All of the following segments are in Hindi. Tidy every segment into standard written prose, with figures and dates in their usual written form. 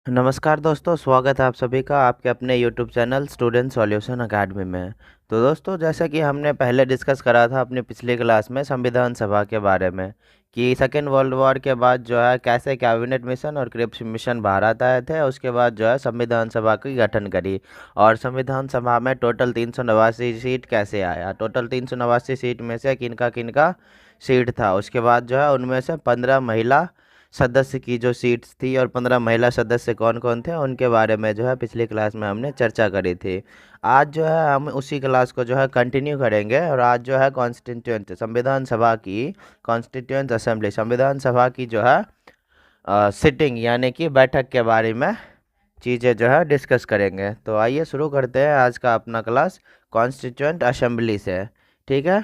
नमस्कार दोस्तों, स्वागत है आप सभी का आपके अपने YouTube channel student solution academy में। तो दोस्तों, जैसा कि हमने पहले डिस्कस करा था अपनी पिछली क्लास में संविधान सभा के बारे में कि सेकेंड वर्ल्ड वॉर के बाद जो है कैसे कैबिनेट मिशन और क्रिप्स मिशन भारत आए थे। उसके बाद जो है संविधान सभा की गठन करी और संविधान सभा में टोटल 389 सीट कैसे आया। टोटल 389 सीट में से किनका किनका सीट था। उसके बाद जो है उनमें से 15 महिला सदस्य की जो सीट्स थी और 15 महिला सदस्य कौन कौन थे उनके बारे में जो है पिछली क्लास में हमने चर्चा करी थी। आज जो है हम उसी क्लास को जो है कंटिन्यू करेंगे और आज जो है कॉन्स्टिट्यूंट संविधान सभा की कॉन्स्टिट्यूंट असेंबली संविधान सभा की जो है सिटिंग यानी कि बैठक के बारे में चीज़ें जो है डिस्कस करेंगे। तो आइए शुरू करते हैं आज का अपना क्लास कॉन्स्टिट्यूंट असेंबली से। ठीक है,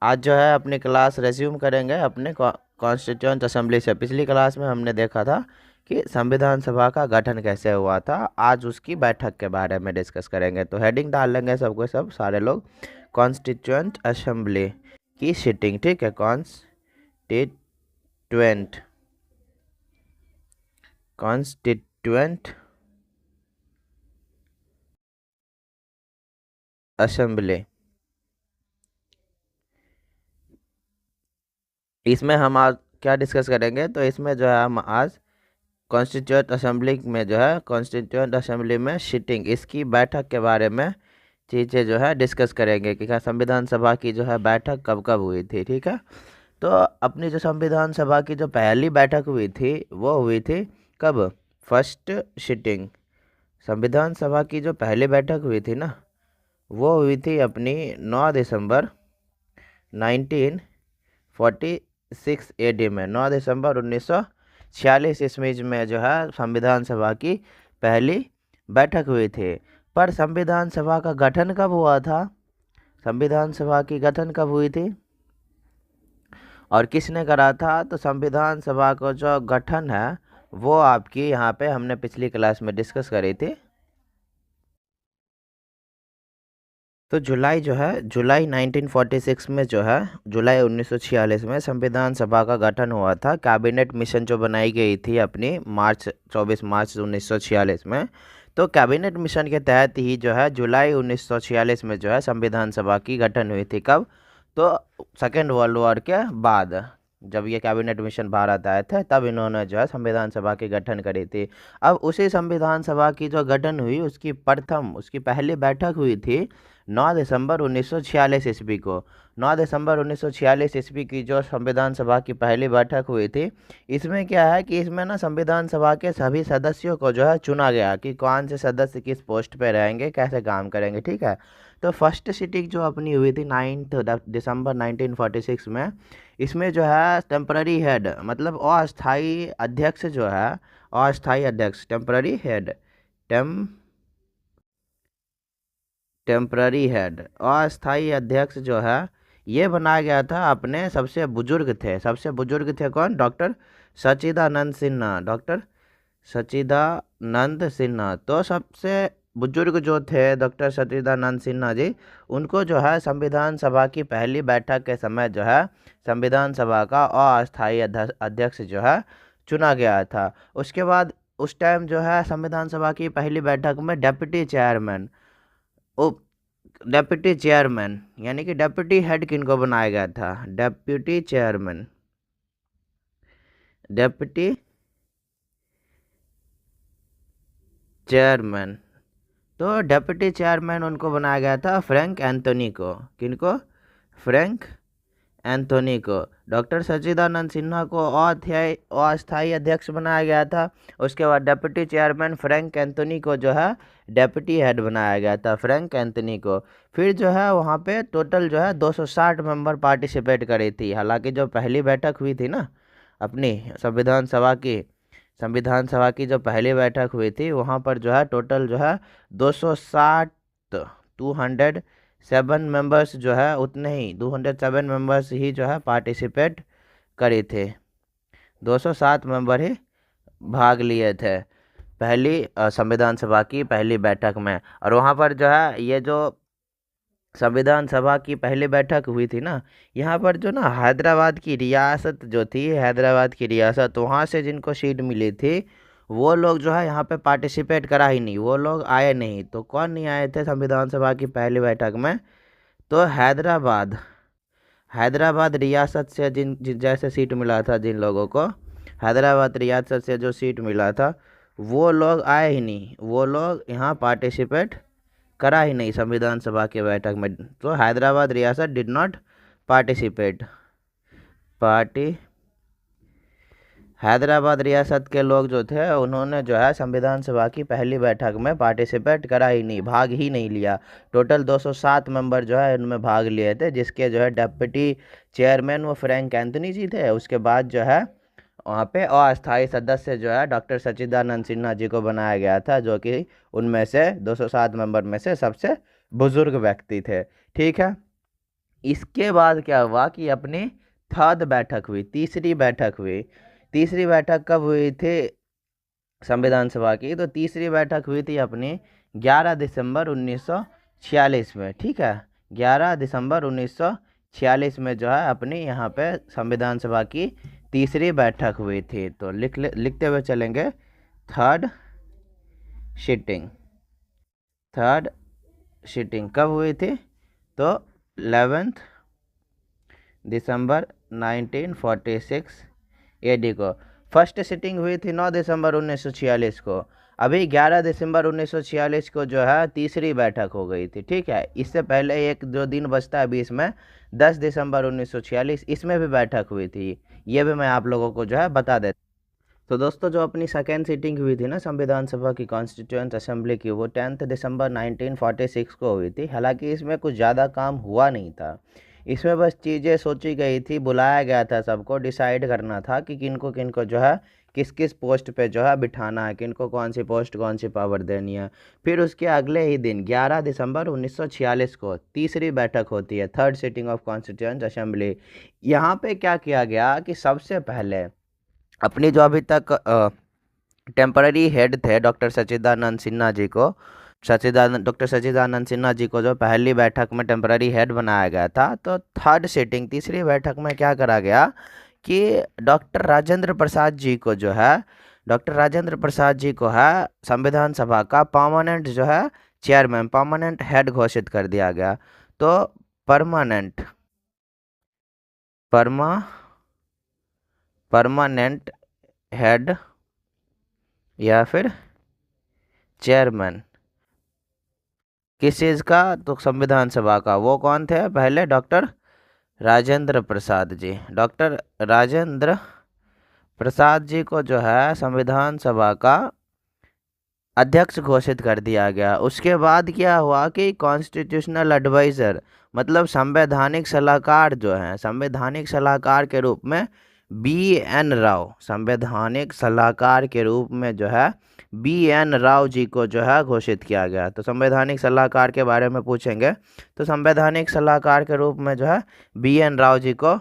आज जो है अपनी क्लास रेज्यूम करेंगे अपने कॉन्स्टिट्यूंट असेंबली से। पिछली क्लास में हमने देखा था कि संविधान सभा का गठन कैसे हुआ था। आज उसकी बैठक के बारे में डिस्कस करेंगे। तो हेडिंग डाल लेंगे सबको सब सारे लोग, कॉन्स्टिट्यूंट असेंबली की सिटिंग। ठीक है, कॉन्स्टिट्यूंट असेंबली। इसमें हम आज क्या डिस्कस करेंगे, तो इसमें जो है हम आज कॉन्स्टिट्यूंट असेंबली में जो है कॉन्स्टिट्यूंट असेंबली में सिटिंग इसकी बैठक के बारे में चीज़ें जो है डिस्कस करेंगे कि क्या संविधान सभा की जो है बैठक कब कब हुई थी। ठीक है, तो अपनी जो संविधान सभा की जो पहली बैठक हुई थी वो हुई थी कब, फर्स्ट सिटिंग। संविधान सभा की जो पहली बैठक हुई थी ना वो हुई थी अपनी 9 दिसंबर 1946 एडी में। 9 दिसंबर 1946 ईस्वी में जो है संविधान सभा की पहली बैठक हुई थी। पर संविधान सभा का गठन कब हुआ था, संविधान सभा की गठन कब हुई थी और किसने करा था। तो संविधान सभा का जो गठन है वो आपकी यहाँ पे हमने पिछली क्लास में डिस्कस करी थी। तो जुलाई जो है जुलाई 1946 में जो है जुलाई 1946 में संविधान सभा का गठन हुआ था। कैबिनेट मिशन जो बनाई गई थी अपनी 24 मार्च 1946 में। तो कैबिनेट मिशन के तहत ही जो है जुलाई 1946 में जो है संविधान सभा की गठन हुई थी। कब, तो सेकेंड वर्ल्ड वॉर के बाद जब ये कैबिनेट मिशन भारत आए थे तब इन्होंने जो है संविधान सभा की गठन करी थी। अब उसी संविधान सभा की जो गठन हुई उसकी पहली बैठक हुई थी 9 दिसंबर 1946 ईस्वी को। 9 दिसंबर 1946 ईस्वी की जो संविधान सभा की पहली बैठक हुई थी, इसमें क्या है कि इसमें ना संविधान सभा के सभी सदस्यों को जो है चुना गया कि कौन से सदस्य किस पोस्ट पे रहेंगे, कैसे काम करेंगे। ठीक है, तो फर्स्ट सिटिंग जो अपनी हुई थी 9 दिसंबर 1946 में, इसमें जो है टेम्पररी हेड मतलब अस्थाई अध्यक्ष जो है, अस्थाई अध्यक्ष टेम्पररी हेड टेम्पररी हेड अस्थाई अध्यक्ष जो है ये बनाया गया था। अपने सबसे बुजुर्ग थे कौन, डॉक्टर सच्चिदानंद सिन्हा। डॉक्टर सच्चिदानंद सिन्हा तो सबसे बुजुर्ग जो थे डॉक्टर सच्चिदानंद सिन्हा जी, उनको जो है संविधान सभा की पहली बैठक के समय जो है संविधान सभा का अस्थाई अध्यक्ष जो है चुना गया था। उसके बाद उस टाइम जो है संविधान सभा की पहली बैठक में डेप्यूटी चेयरमैन यानी कि डेप्यूटी हेड किनको बनाया गया था, डेप्यूटी चेयरमैन। तो डेप्यूटी चेयरमैन उनको बनाया गया था फ्रैंक एंथोनी को। किनको, फ्रैंक एंथोनी को। डॉक्टर सच्चिदानंद सिन्हा को अस्थाई अध्यक्ष बनाया गया था। उसके बाद डेप्यूटी चेयरमैन फ्रैंक एंथोनी को जो है डेप्यूटी हेड बनाया गया था, फ्रैंक एंथोनी को। फिर जो है वहाँ पे टोटल जो है 260 मेंबर पार्टिसिपेट करी थी। हालांकि जो पहली बैठक हुई थी ना अपनी संविधान सभा की जो पहली बैठक हुई थी वहाँ पर जो है टोटल जो है 260 207 मेंबर्स जो है उतने ही 207 मेंबर्स ही जो है पार्टिसिपेट करे थे। 207 मेंबर ही भाग लिए थे पहली संविधान सभा की पहली बैठक में। और वहाँ पर जो है ये जो संविधान सभा की पहली बैठक हुई थी ना, यहाँ पर जो ना हैदराबाद की रियासत जो थी, हैदराबाद की रियासत वहाँ से जिनको सीट मिली थी वो लोग जो है यहाँ पे पार्टिसिपेट करा ही नहीं, वो लोग आए नहीं। तो कौन नहीं आए थे संविधान सभा की पहली बैठक में? तो हैदराबाद, हैदराबाद रियासत से जैसे सीट मिला था जिन लोगों को, हैदराबाद रियासत से जो सीट मिला था, वो लोग आए ही नहीं, वो लोग यहाँ पार्टिसिपेट करा ही नहीं संविधान सभा की बैठक में। तो हैदराबाद रियासत डिड नॉट पार्टिसिपेट। हैदराबाद रियासत के लोग जो थे उन्होंने जो है संविधान सभा की पहली बैठक में पार्टिसिपेट करा ही नहीं, भाग ही नहीं लिया। टोटल 207 मेंबर जो है इनमें भाग लिए थे, जिसके जो है डिप्टी चेयरमैन वो फ्रैंक एंथनी जी थे। उसके बाद जो है वहाँ पे अस्थायी सदस्य जो है डॉक्टर सच्चिदानंद सिन्हा जी को बनाया गया था, जो कि उनमें से 207 मेंबर में से सबसे बुजुर्ग व्यक्ति थे। ठीक है, इसके बाद क्या हुआ कि अपनी थर्ड बैठक हुई, तीसरी बैठक हुई। तीसरी बैठक कब हुई थी संविधान सभा की? तो तीसरी बैठक हुई थी अपनी 11 दिसंबर 1946 में। ठीक है, 11 दिसंबर 1946 में जो है अपनी यहाँ पे संविधान सभा की तीसरी बैठक हुई थी। तो लिखते हुए चलेंगे, थर्ड सिटिंग। थर्ड सिटिंग कब हुई थी? तो 11 दिसंबर 1946 एडी को। फर्स्ट सिटिंग हुई थी 9 दिसंबर 1946 को। अभी 11 दिसंबर 1946 को जो है तीसरी बैठक हो गई थी। ठीक है, इससे पहले एक जो दिन बचता है बीच में, 10 दिसंबर 1946, इसमें भी बैठक हुई थी। ये भी मैं आप लोगों को जो है बता देता। तो दोस्तों, जो अपनी सेकेंड सीटिंग हुई थी ना संविधान सभा की कॉन्स्टिट्यूएंट असेंबली की, वो 10 दिसंबर 1946 को हुई थी। हालांकि इसमें कुछ ज़्यादा काम हुआ नहीं था, इसमें बस चीज़ें सोची गई थी, बुलाया गया था, सबको डिसाइड करना था कि किनको किनको जो है किस किस पोस्ट पे जो है बिठाना है, किनको कौन सी पोस्ट कौन सी पावर देनी है। फिर उसके अगले ही दिन 11 दिसंबर 1946 को तीसरी बैठक होती है, third sitting of constituent assembly. यहाँ पे क्या किया गया कि सबसे पहले अपनी जो अभी तक टेम्पररी हेड थे डॉक्टर सच्चिदानंद सिन्हा जी को, डॉक्टर सच्चिदानंद सिन्हा जी को जो पहली बैठक में टेम्पररी हेड बनाया गया था, तो थर्ड सिटिंग तीसरी बैठक में क्या करा गया कि डॉक्टर राजेंद्र प्रसाद जी को जो है, डॉक्टर राजेंद्र प्रसाद जी को है संविधान सभा का परमानेंट जो है चेयरमैन, परमानेंट हेड घोषित कर दिया गया। तो परमानेंट हेड या फिर चेयरमैन किस चीज़ का? तो संविधान सभा का। वो कौन थे? पहले डॉक्टर राजेंद्र प्रसाद जी। डॉक्टर राजेंद्र प्रसाद जी को जो है संविधान सभा का अध्यक्ष घोषित कर दिया गया। उसके बाद क्या हुआ कि कॉन्स्टिट्यूशनल एडवाइज़र, मतलब संवैधानिक सलाहकार जो हैं, संवैधानिक सलाहकार के रूप में BN राव, संवैधानिक सलाहकार के रूप में जो है BN राव जी को जो है घोषित किया गया। तो संवैधानिक सलाहकार के बारे में पूछेंगे, तो संवैधानिक सलाहकार के रूप में जो है BN राव जी को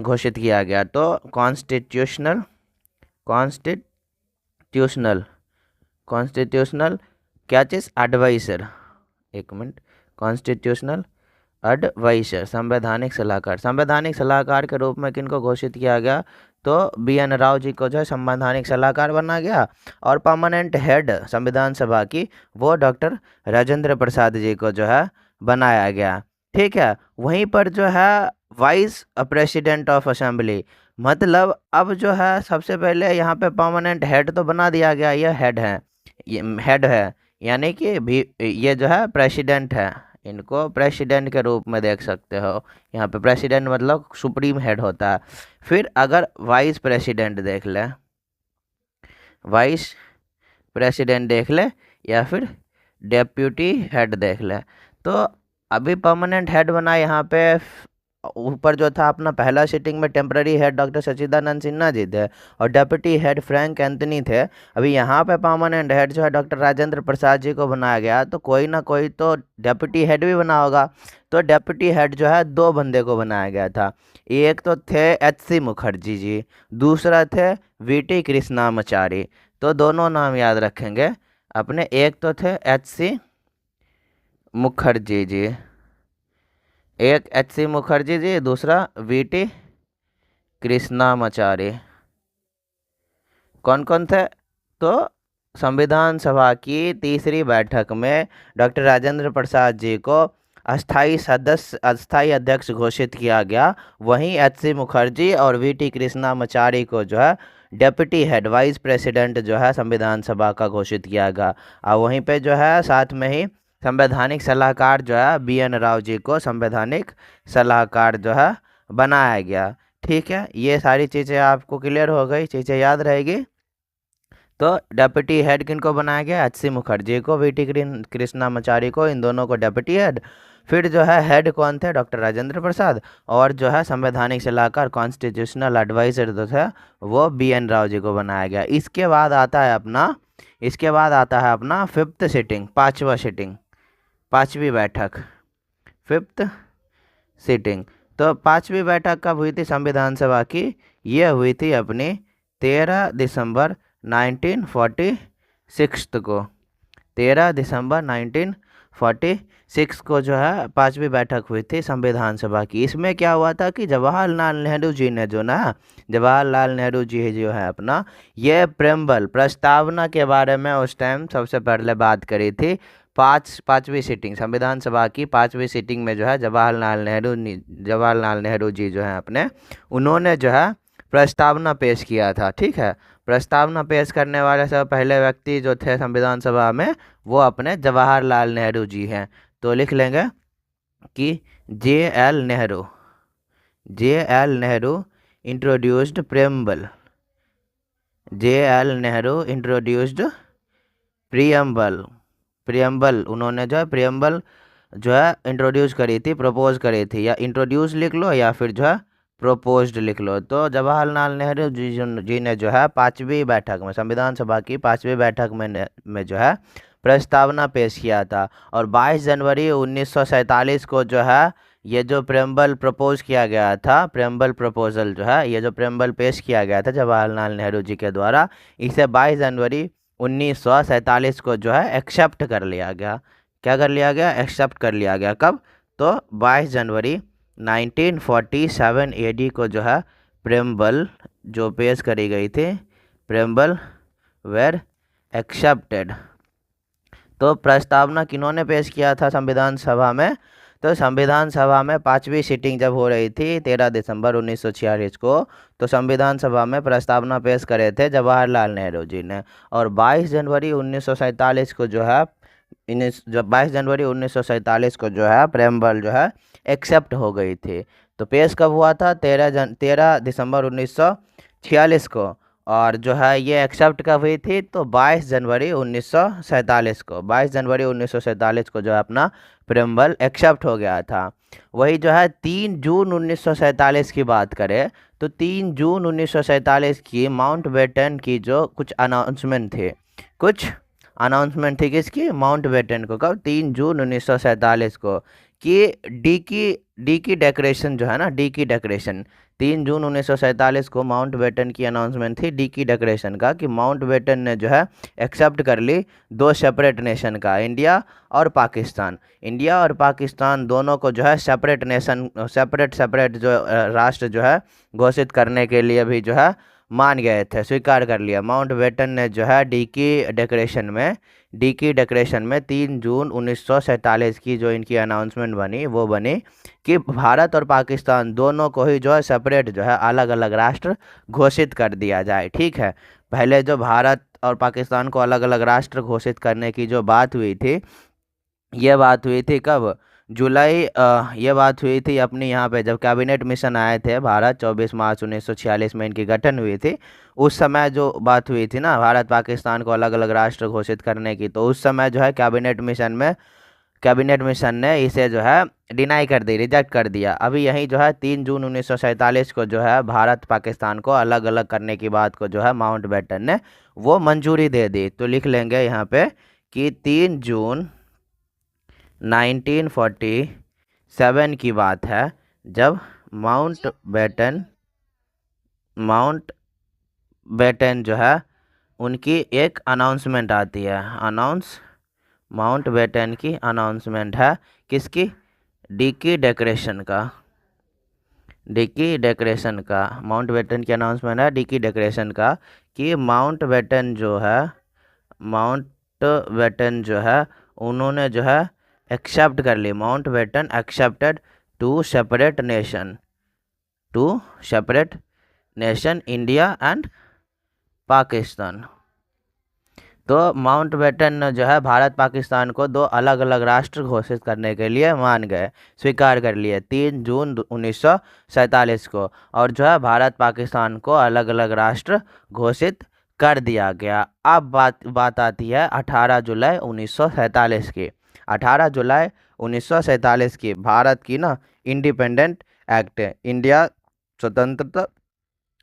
घोषित किया गया। तो कॉन्स्टिट्यूशनल क्या चीज़? एडवाइज़र, एक मिनट, कॉन्स्टिट्यूशनल एडवाइज़र, संवैधानिक सलाहकार के रूप में किनको घोषित किया गया? तो BN राव जी को जो है संवैधानिक सलाहकार बना गया, और परमानेंट हेड संविधान सभा की वो डॉक्टर राजेंद्र प्रसाद जी को जो है बनाया गया। ठीक है, वहीं पर जो है वाइस प्रेसिडेंट ऑफ असेंबली, मतलब अब जो है सबसे पहले यहाँ पे परमानेंट हेड तो बना दिया गया, ये हेड है, यानी कि भी ये जो है प्रेसिडेंट है, इनको प्रेसिडेंट के रूप में देख सकते हो। यहाँ पे प्रेसिडेंट मतलब सुप्रीम हेड होता है। फिर अगर वाइस प्रेसिडेंट देख ले, वाइस प्रेसिडेंट देख ले, या फिर डेप्यूटी हेड देख ले, तो अभी परमानेंट हेड बना यहाँ पे। ऊपर जो था अपना पहला सिटिंग में टेम्पररी हेड डॉक्टर सच्चिदानंद सिन्हा जी थे, और डेप्यूटी हेड फ्रैंक एंथनी थे। अभी यहाँ पे परमानेंट हेड जो है डॉक्टर राजेंद्र प्रसाद जी को बनाया गया, तो कोई ना कोई तो डेप्यूटी हेड भी बना होगा। तो डेप्यूटी हेड जो है दो बंदे को बनाया गया था, एक तो थे HC मुखर्जी जी, दूसरा थे VT कृष्णामाचारी। तो दोनों नाम याद रखेंगे अपने, एक तो थे HC मुखर्जी जी, एक HC मुखर्जी जी, दूसरा VT कृष्णामाचारी। कौन कौन थे? तो संविधान सभा की तीसरी बैठक में डॉक्टर राजेंद्र प्रसाद जी को अस्थाई अध्यक्ष घोषित किया गया। वहीं एच.सी. मुखर्जी और वी.टी. कृष्णामाचारी को जो है डेप्यूटी हेड वाइस प्रेसिडेंट जो है संविधान सभा का घोषित किया गया। और वहीं पे जो है साथ में ही संवैधानिक सलाहकार जो है बी.एन. राव जी को संवैधानिक सलाहकार जो है बनाया गया। ठीक है, ये सारी चीज़ें आपको क्लियर हो गई, चीज़ें याद रहेगी। तो डेप्यूटी हेड किनको बनाया गया? एच.सी. मुखर्जी को, वी.टी. कृष्णामाचारी को, इन दोनों को डेप्यूटी हेड। फिर जो है हेड कौन थे? डॉक्टर राजेंद्र प्रसाद। और जो है संवैधानिक सलाहकार कॉन्स्टिट्यूशनल एडवाइजर जो थे वो बी.एन. राव जी को बनाया गया। इसके बाद आता है अपना फिफ्थ सिटिंग, पाँचवीं बैठक, फिफ्थ सिटिंग। तो पाँचवीं बैठक कब हुई थी संविधान सभा की? ये हुई थी अपनी 13 दिसंबर 1946 को। 13 दिसंबर 1946 को जो है पाँचवीं बैठक हुई थी संविधान सभा की। इसमें क्या हुआ था कि जवाहरलाल नेहरू जी ने जवाहरलाल नेहरू जी जो है अपना ये प्रेम्बल प्रस्तावना के बारे में उस टाइम सबसे पहले बात करी थी। पाँचवीं सीटिंग, संविधान सभा की पाँचवीं सीटिंग में जो है जवाहरलाल नेहरू जी जो है अपने उन्होंने जो है प्रस्तावना पेश किया था। ठीक है, प्रस्तावना पेश करने वाले सब पहले व्यक्ति जो थे संविधान सभा में वो अपने जवाहरलाल नेहरू जी हैं। तो लिख लेंगे कि J L. Nehru introduced preamble, J L. Nehru introduced preamble उन्होंने जो है प्रियम्बल जो है इंट्रोड्यूस करी थी, प्रपोज करी थी, या इंट्रोड्यूस लिख लो या फिर जो है प्रोपोज्ड लिख लो। तो जवाहरलाल नेहरू जी ने जो है पाँचवीं बैठक में, संविधान सभा की पाँचवीं बैठक में जो है प्रस्तावना पेश किया था। और 22 जनवरी 1947 को जो है ये जो प्रेम्बल प्रपोज किया गया था, प्रेम्बल प्रपोजल जो है, ये जो प्रेम्बल पेश किया गया था जवाहरलाल नेहरू जी के द्वारा, इसे 22 जनवरी 1947 को जो है एक्सेप्ट कर लिया गया। क्या कर लिया गया? एक्सेप्ट कर लिया गया। कब? तो 22 जनवरी 1947 AD को जो है प्रेम्बल जो पेश करी गई थी, प्रेम्बल वेर एक्सेप्टेड। तो प्रस्तावना किन्होंने पेश किया था संविधान सभा में? तो संविधान सभा में पाँचवीं सीटिंग जब हो रही थी 13 दिसंबर 1946 को, तो संविधान सभा में प्रस्तावना पेश करे थे जवाहरलाल नेहरू जी ने। और 22 जनवरी 1947 को जो है 22 जनवरी 1947 को जो है प्रेम्बल जो है एक्सेप्ट हो गई थी। तो पेश कब हुआ था? 13 दिसंबर 1946 को। और जो है ये एक्सेप्ट कब हुई थी? तो 22 जनवरी 1947 को, 22 जनवरी 1947 को जो है अपना प्रेम्बल एक्सेप्ट हो गया था। वही जो है 3 जून 1947 की बात करें तो 3 जून 1947 की माउंटबेटन की जो कुछ अनाउंसमेंट थी किसकी? माउंटबेटन को। कब? 3 जून 1947 को कि डी की डेकोरेशन जो है ना, डी की डेकोरेशन 3 जून 1947 को माउंटबेटन की अनाउंसमेंट थी डी की डेकोरेशन का, कि माउंटबेटन ने जो है एक्सेप्ट कर ली दो सेपरेट नेशन का, इंडिया और पाकिस्तान दोनों को जो है सेपरेट जो राष्ट्र जो है घोषित करने के लिए भी जो है मान गए थे, स्वीकार कर लिया। माउंटबेटन ने जो है डी की डेकोरेशन में 3 जून 1947 की जो इनकी अनाउंसमेंट बनी वो बनी कि भारत और पाकिस्तान दोनों को ही जो है सेपरेट जो है अलग अलग राष्ट्र घोषित कर दिया जाए। ठीक है, पहले जो भारत और पाकिस्तान को अलग अलग राष्ट्र घोषित करने की जो बात हुई थी, ये बात हुई थी कब? ये बात हुई थी अपनी यहाँ पे जब कैबिनेट मिशन आए थे भारत, 24 मार्च 1946 में इनकी गठन हुई थी। उस समय जो बात हुई थी ना भारत पाकिस्तान को अलग अलग राष्ट्र घोषित करने की, तो उस समय जो है कैबिनेट मिशन ने इसे जो है डिनाई कर दी, रिजेक्ट कर दिया। अभी यही जो है 3 जून 1947 को जो है भारत पाकिस्तान को अलग अलग करने की बात को जो है माउंटबेटन ने वो मंजूरी दे दी। तो लिख लेंगे यहाँ पे कि 3 जून 1947 की बात है जब माउंटबेटन जो है उनकी एक अनाउंसमेंट आती है, माउंटबेटन की अनाउंसमेंट है किसकी? डी की डेकोरेशन का, डिकी डेकोरेशन का, माउंट बेटन की अनाउंसमेंट है डिकी डेकोरेशन का कि माउंट बेटन जो है उन्होंने जो है एक्सेप्ट कर ली, Mountbatten accepted to separate nation India and Pakistan. तो माउंट बेटन ने जो है भारत पाकिस्तान को दो अलग अलग राष्ट्र घोषित करने के लिए मान गए, स्वीकार कर लिए 3 जून 1947 को, और जो है भारत पाकिस्तान को अलग अलग राष्ट्र घोषित कर दिया गया। अब बात आती है 18 जुलाई 1947 की। 18 जुलाई 1947 की भारत की ना इंडिपेंडेंट एक्ट, इंडिया स्वतंत्रता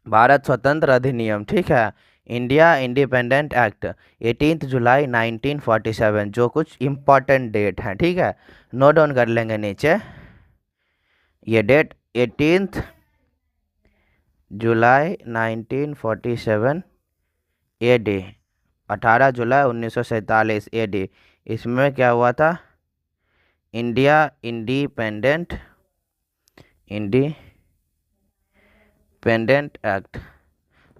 भारत स्वतंत्र अधिनियम, ठीक है, इंडिया इंडिपेंडेंट एक्ट 18 जुलाई 1947, जो कुछ इम्पॉर्टेंट डेट हैं, ठीक है, नोट डाउन कर लेंगे नीचे ये डेट। 18 जुलाई 1947 AD, 18 जुलाई 1947 AD, इसमें क्या हुआ था, इंडिया इंडिपेंडेंट एक्ट,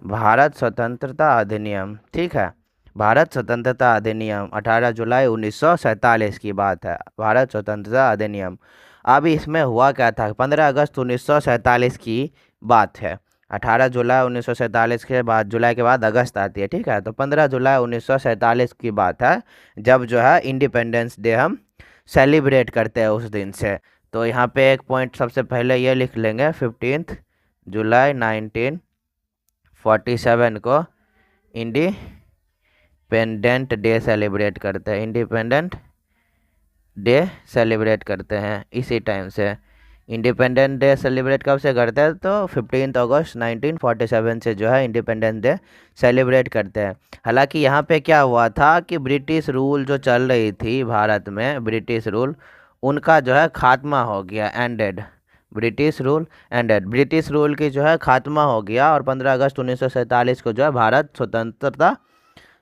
भारत स्वतंत्रता अधिनियम, ठीक है, भारत स्वतंत्रता अधिनियम 18 जुलाई 1947 की बात है, भारत स्वतंत्रता अधिनियम। अब इसमें हुआ क्या था, 15 अगस्त 1947 की बात है। 18 जुलाई 1947 के बाद, जुलाई के बाद अगस्त आती है, ठीक है, तो 15 जुलाई 1947 की बात है, जब जो है इंडिपेंडेंस डे हम सेलिब्रेट करते हैं उस दिन से। तो यहाँ पे एक पॉइंट सबसे पहले ये लिख लेंगे, 15 जुलाई 1947 को इंडिपेंडेंट डे सेलिब्रेट करते हैं, इंडिपेंडेंट डे सेलिब्रेट करते हैं इसी टाइम से। इंडिपेंडेंट डे सेलिब्रेट कब से करते हैं, तो 15 अगस्त 1947 से जो है इंडिपेंडेंस डे सेलिब्रेट करते हैं। हालांकि यहाँ पे क्या हुआ था कि ब्रिटिश रूल जो चल रही थी भारत में, ब्रिटिश रूल, उनका जो है खात्मा हो गया, एंडेड, ब्रिटिश रूल की जो है खात्मा हो गया, और 15 अगस्त 1947 को जो है भारत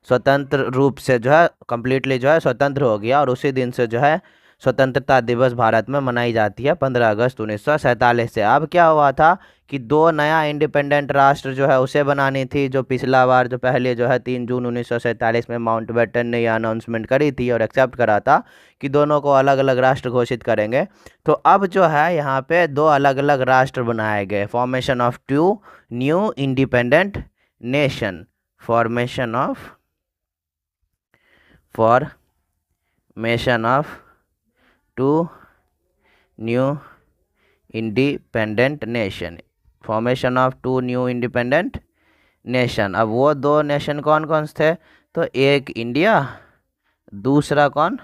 स्वतंत्र रूप से जो है कम्प्लीटली जो है स्वतंत्र हो गया, और उसी दिन से जो है स्वतंत्रता दिवस भारत में मनाई जाती है 15 अगस्त 1947 से। अब क्या हुआ था कि दो नया इंडिपेंडेंट राष्ट्र जो है उसे बनानी थी, जो पिछला बार जो पहले जो है 3 जून 1947 में माउंट बेटन ने यह अनाउंसमेंट करी थी और एक्सेप्ट करा था कि दोनों को अलग अलग राष्ट्र घोषित करेंगे। तो अब जो है यहाँ पे दो अलग अलग राष्ट्र बनाए गए, formation of 2 new independent nation, formation of 2 new independent nation, formation of 2 new independent nation. अब वो दो नेशन कौन कौन से थे, तो एक इंडिया, दूसरा कौन,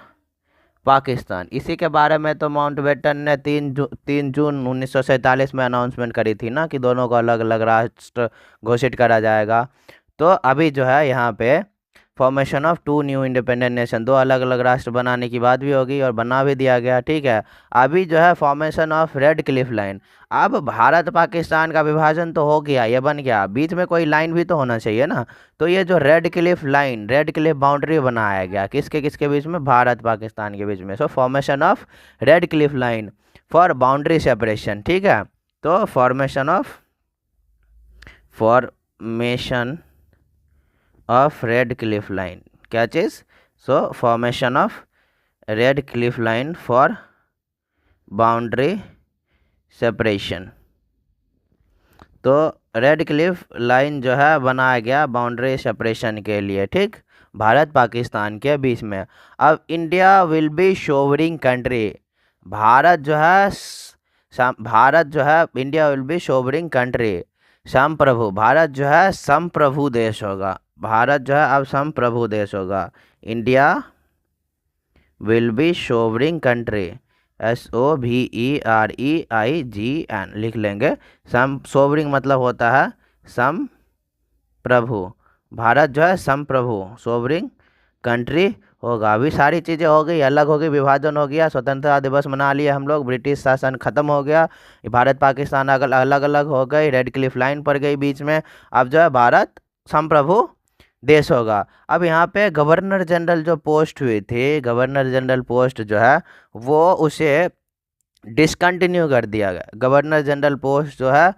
पाकिस्तान। इसी के बारे में तो माउंट बेटन ने 3 जून 1947 में अनाउंसमेंट करी थी ना कि दोनों को अलग अलग राष्ट्र घोषित करा जाएगा। तो अभी जो है यहाँ पे formation of 2 new independent nation, दो अलग अलग राष्ट्र बनाने की बात भी होगी और बना भी दिया गया, ठीक है। अभी जो है formation of Radcliffe line, अब भारत पाकिस्तान का विभाजन तो हो गया, ये बन गया, बीच में कोई लाइन भी तो होना चाहिए ना। तो ये जो red Cliff line, red Cliff boundary बनाया गया, किसके किसके बीच में, भारत पाकिस्तान के बीच में। So formation of Radcliffe line for boundary separation, ठीक है। तो formation of Radcliffe line, क्या चीज़, so formation of Radcliffe line for boundary separation. तो रेड क्लिफ लाइन जो है बनाया गया बाउंड्री सेपरेशन के लिए, ठीक, भारत पाकिस्तान के बीच में। अब India will be sovereign country, Bharat जो है India will be sovereign country, संप्रभु, भारत जो है संप्रभु देश होगा, भारत जो है अब संप्रभु देश होगा। India will be sovereign country, SOVEREIGN लिख लेंगे। सोवरिंग मतलब होता है संप्रभु, भारत जो है संप्रभु सोवरिंग कंट्री होगा। अभी सारी चीज़ें हो गई, अलग हो गई, विभाजन हो गया, स्वतंत्रता दिवस मना लिए हम लोग, ब्रिटिश शासन खत्म हो गया, भारत पाकिस्तान अलग अलग हो गई, रेड क्लिफ लाइन पड़ गई बीच में। अब जो है भारत संप्रभु देश होगा। अब यहाँ पे गवर्नर जनरल जो पोस्ट हुई थी, गवर्नर जनरल पोस्ट जो है वो उसे डिसकंटिन्यू कर दिया गया। गवर्नर जनरल पोस्ट जो है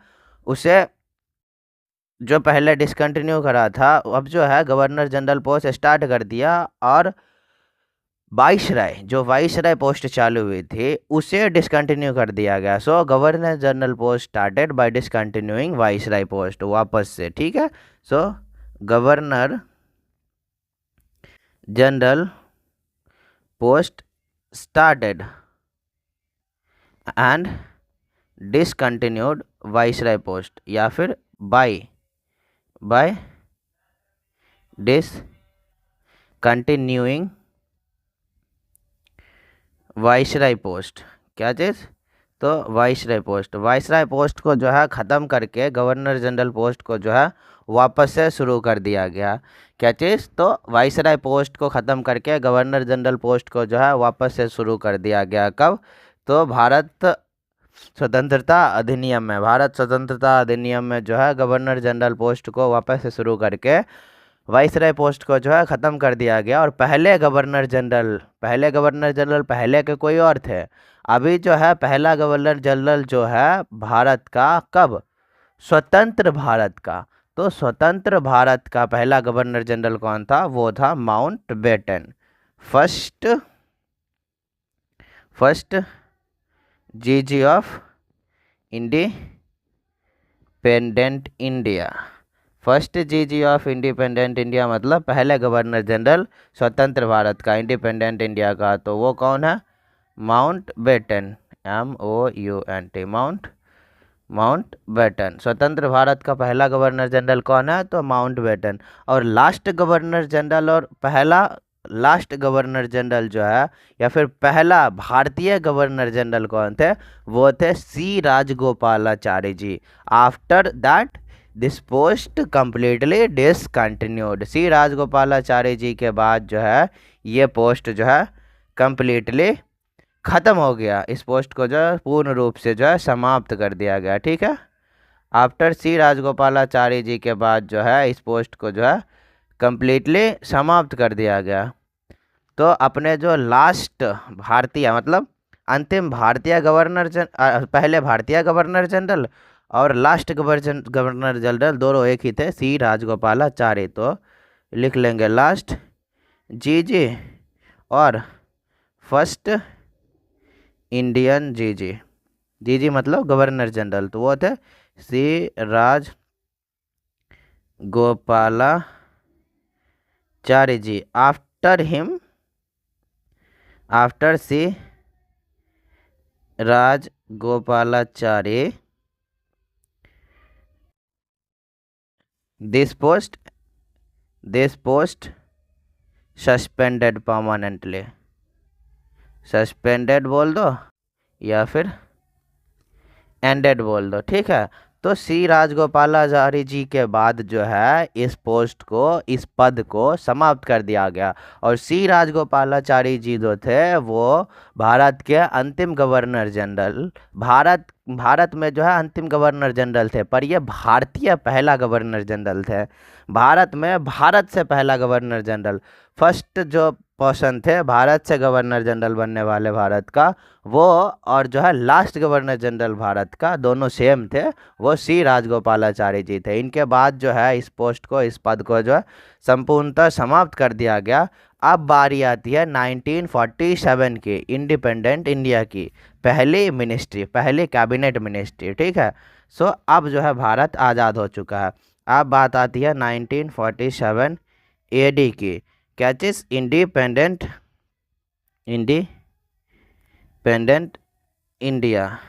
उसे जो पहले डिसकंटिन्यू करा था, अब जो है गवर्नर जनरल पोस्ट स्टार्ट कर दिया, और वाइसराय जो वाइसराय पोस्ट चालू हुई थी उसे डिसकंटिन्यू कर दिया गया। So governor general post started by discontinuing viceroy post, वापस से, ठीक है। So governor general post started and discontinued viceroy post, या फिर बाय डिसकंटिन्यूइंग वाइसराय पोस्ट। क्या चीज़? तो वाइसराय पोस्ट को जो है ख़त्म करके गवर्नर जनरल पोस्ट को जो है वापस से शुरू कर दिया गया। क्या चीज़? तो वाइसराय पोस्ट को ख़त्म करके गवर्नर जनरल पोस्ट को जो है वापस से शुरू कर दिया गया। कब? तो भारत स्वतंत्रता अधिनियम में, भारत स्वतंत्रता अधिनियम में जो है गवर्नर जनरल पोस्ट को वापस से शुरू करके वाइसराय पोस्ट को जो है ख़त्म कर दिया गया। और पहले गवर्नर जनरल पहले के कोई और थे। अभी जो है पहला गवर्नर जनरल जो है भारत का, कब? स्वतंत्र भारत का। तो स्वतंत्र भारत का पहला गवर्नर जनरल कौन था? वो था माउंटबेटन। फर्स्ट जीजी ऑफ इंडिपेंडेंट इंडिया। फर्स्ट जीजी ऑफ इंडिपेंडेंट इंडिया मतलब पहले गवर्नर जनरल स्वतंत्र भारत का, इंडिपेंडेंट इंडिया का। तो वो कौन है? Mountbatten, MOUNT, Mountbatten. स्वतंत्र भारत का पहला गवर्नर जनरल कौन है? तो माउंटबेटन। और लास्ट गवर्नर जनरल, और पहला लास्ट गवर्नर जनरल जो है, या फिर पहला भारतीय गवर्नर जनरल कौन थे? वो थे C Rajagopalachari ji. After that this post completely discontinued. C Rajagopalachari ji के बाद जो है ये पोस्ट जो है कंप्लीटली ख़त्म हो गया। इस पोस्ट को जो है पूर्ण रूप से जो है समाप्त कर दिया गया, ठीक है। आफ्टर सी राजगोपालाचारी जी के बाद जो है इस पोस्ट को जो है कंप्लीटली समाप्त कर दिया गया। तो अपने जो लास्ट भारतीय मतलब अंतिम भारतीय गवर्नर पहले भारतीय गवर्नर जनरल और लास्ट गवर्नर जनरल दोनों एक ही थे, सी राजगोपालाचारी। तो लिख लेंगे लास्ट जीजी और फर्स्ट इंडियन जीजी। जीजी मतलब गवर्नर जनरल, तो वो थे C Rajagopalachari ji. After C Rajagopalachari this post suspended permanently. Suspended बोल दो या फिर एंडेड बोल दो, ठीक है। तो सी राजगोपालाचारी जी के बाद जो है इस पोस्ट को, इस पद को समाप्त कर दिया गया। और सी राजगोपालाचारी जी जो थे वो भारत के अंतिम गवर्नर जनरल, भारत में जो है अंतिम गवर्नर जनरल थे, पर ये भारतीय पहला गवर्नर जनरल थे। भारत में भारत से पहला गवर्नर जनरल, फर्स्ट जो पर्सन थे भारत से गवर्नर जनरल बनने वाले भारत का, वो और जो है लास्ट गवर्नर जनरल भारत का दोनों सेम थे, वो सी राजगोपालाचारी जी थे। इनके बाद जो है इस पोस्ट को, इस पद को जो है संपूर्णतः समाप्त कर दिया गया। अब बारी आती है 1947 की इंडिपेंडेंट इंडिया की पहली मिनिस्ट्री, पहली कैबिनेट मिनिस्ट्री, ठीक है। सो अब जो है भारत आज़ाद हो चुका है। अब बात आती है 1947 AD की। क्या चीज़? इंडिपेंडेंट इंडिया,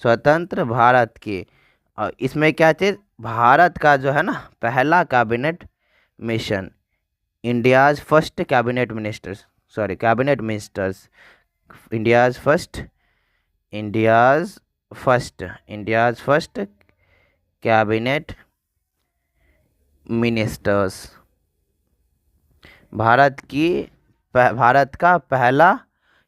स्वतंत्र भारत की। और इसमें क्या चीज़? भारत का जो है ना पहला cabinet mission, India's first cabinet ministers, India's first cabinet ministers. Bharat का पहला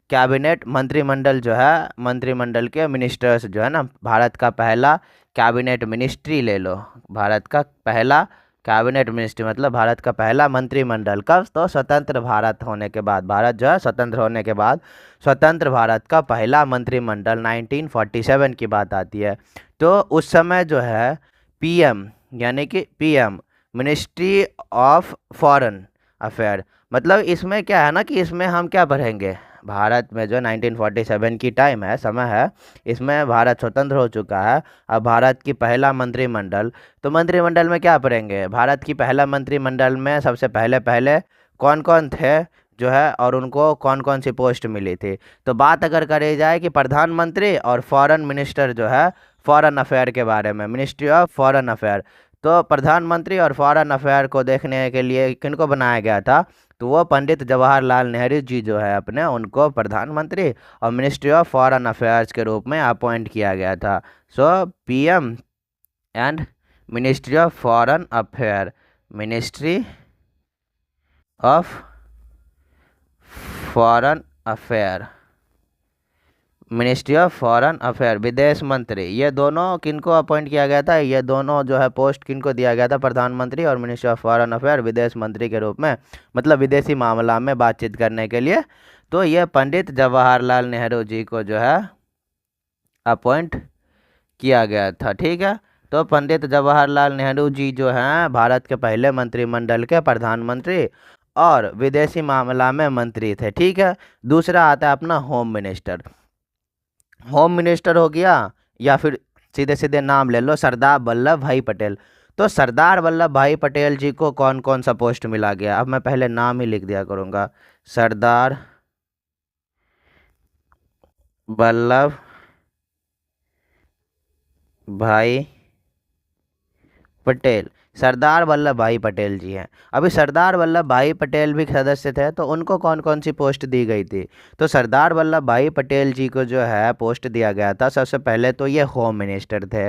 कैबिनेट मंत्रिमंडल जो है, मंत्रिमंडल के मिनिस्टर्स जो है ना, भारत का पहला कैबिनेट मिनिस्ट्री ले लो, भारत का पहला कैबिनेट मिनिस्ट्री मतलब भारत का पहला मंत्रिमंडल। कब? तो स्वतंत्र भारत होने के बाद, भारत जो है स्वतंत्र होने के बाद स्वतंत्र भारत का पहला मंत्रिमंडल 1947 की बात आती है। तो उस समय जो है पीएम, यानी कि PM ministry of foreign affair, मतलब इसमें क्या है ना कि इसमें हम क्या पढ़ेंगे, भारत में जो 1947 की टाइम है, समय है, इसमें भारत स्वतंत्र हो चुका है। अब भारत की पहला मंत्रिमंडल, तो मंत्रिमंडल में क्या पढ़ेंगे, भारत की पहला मंत्रिमंडल में सबसे पहले पहले कौन कौन थे जो है, और उनको कौन कौन सी पोस्ट मिली थी। तो बात अगर करी जाए कि प्रधानमंत्री और फॉरेन मिनिस्टर जो है, फॉरेन अफेयर के बारे में, मिनिस्ट्री ऑफ फॉरेन अफेयर, तो प्रधानमंत्री और फॉरेन अफेयर को देखने के लिए किनको बनाया गया था, तो वो पंडित जवाहरलाल नेहरू जी जो है अपने, उनको प्रधानमंत्री और मिनिस्ट्री ऑफ फॉरेन अफेयर्स के रूप में अपॉइंट किया गया था। So PM and ministry of foreign affair, ministry of foreign affair, ministry of foreign affair, विदेश मंत्री, ये दोनों किनको अपॉइंट किया गया था, ये दोनों जो है पोस्ट किनको दिया गया था, प्रधानमंत्री और मिनिस्ट्री ऑफ फॉरेन अफेयर, विदेश मंत्री के रूप में, मतलब विदेशी मामला में बातचीत करने के लिए। तो ये पंडित जवाहरलाल नेहरू जी को जो है अपॉइंट किया गया था। ठीक है, तो पंडित जवाहरलाल नेहरू जी जो हैं भारत के पहले मंत्रिमंडल के प्रधानमंत्री और विदेशी मामला में मंत्री थे। ठीक है, दूसरा आता है अपना होम मिनिस्टर। होम मिनिस्टर हो गया, या फिर सीधे सीधे नाम ले लो, सरदार वल्लभ भाई पटेल। तो सरदार वल्लभ भाई पटेल जी को कौन कौन सा पोस्ट मिला गया, अब मैं पहले नाम ही लिख दिया करूँगा, सरदार वल्लभ भाई पटेल, सरदार वल्लभ भाई पटेल जी हैं। अभी सरदार वल्लभ भाई पटेल भी सदस्य थे, तो उनको कौन कौन सी पोस्ट दी गई थी, तो सरदार वल्लभ भाई पटेल जी को जो है पोस्ट दिया गया था, सबसे पहले तो ये होम मिनिस्टर थे,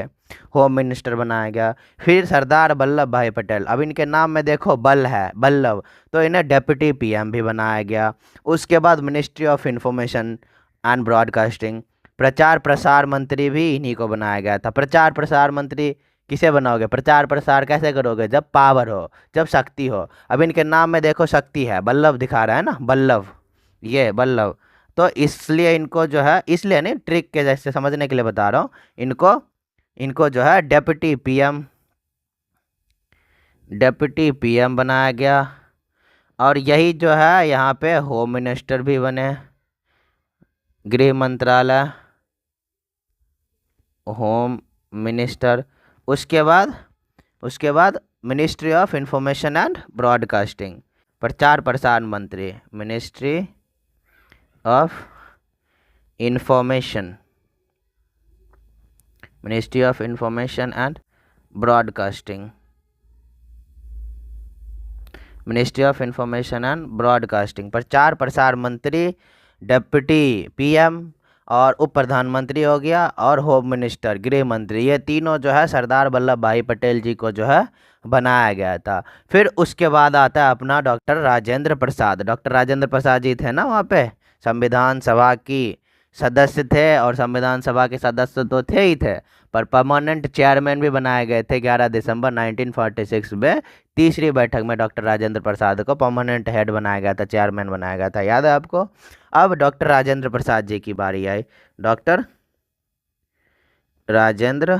होम मिनिस्टर बनाया गया। फिर सरदार वल्लभ भाई पटेल, अब इनके नाम में देखो बल है, वल्लभ, तो इन्हें डेप्यूटी पीएम भी बनाया गया। उसके बाद ministry of information and broadcasting, प्रचार प्रसार मंत्री भी इन्हीं को बनाया गया था। प्रचार प्रसार मंत्री किसे बनाओगे, प्रचार प्रसार कैसे करोगे, जब पावर हो, जब शक्ति हो। अब इनके नाम में देखो शक्ति है, वल्लभ दिखा रहा है ना, वल्लभ, ये वल्लभ, तो इसलिए इनको जो है, इसलिए नहीं, ट्रिक के जैसे समझने के लिए बता रहा हूँ, इनको इनको जो है डेप्यूटी पीएम बनाया गया। और यही जो है यहाँ पे होम मिनिस्टर भी बने, गृह मंत्रालय, होम मिनिस्टर। उसके बाद ministry of information and broadcasting, प्रचार प्रसार मंत्री, ministry of information, ministry of information and broadcasting, ministry of information and broadcasting, प्रचार प्रसार मंत्री, डेप्यूटी पीएम और उप प्रधानमंत्री हो गया, और होम मिनिस्टर, गृह मंत्री, ये तीनों जो है सरदार वल्लभ भाई पटेल जी को जो है बनाया गया था। फिर उसके बाद आता है अपना डॉक्टर राजेंद्र प्रसाद। डॉक्टर राजेंद्र प्रसाद जी थे ना वहाँ पे, संविधान सभा की सदस्य थे, और संविधान सभा के सदस्य तो थे ही थे, पर परमानेंट चेयरमैन भी बनाए गए थे 11 दिसंबर 1946 में। तीसरी बैठक में डॉक्टर राजेंद्र प्रसाद को परमानेंट हेड बनाया गया था, चेयरमैन बनाया गया था, याद है आपको। अब डॉक्टर राजेंद्र प्रसाद जी की बारी आई, डॉक्टर राजेंद्र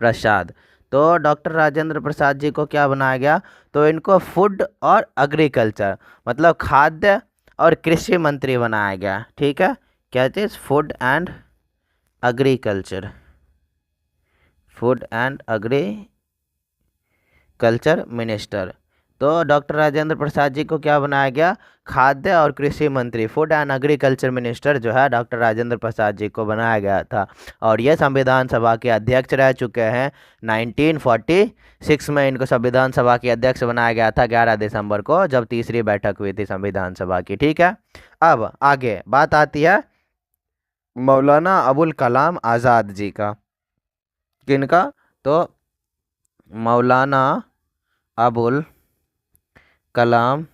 प्रसाद। तो डॉक्टर राजेंद्र प्रसाद जी को क्या बनाया गया, तो इनको फूड और एग्रीकल्चर, मतलब खाद्य और कृषि मंत्री बनाया गया। ठीक है, क्या चीज़, food and agriculture, food and agriculture minister. तो डॉक्टर राजेंद्र प्रसाद जी को क्या बनाया गया, खाद्य और कृषि मंत्री, फूड एंड एग्रीकल्चर मिनिस्टर जो है डॉक्टर राजेंद्र प्रसाद जी को बनाया गया था। और ये संविधान सभा के अध्यक्ष रह चुके हैं। 1946 में इनको संविधान सभा के अध्यक्ष बनाया गया था, 11 दिसंबर को, जब तीसरी बैठक हुई थी संविधान सभा की। ठीक है, अब आगे बात आती है मौलाना अबुल कलाम आज़ाद जी का। किनका, तो मौलाना अबुल कलाम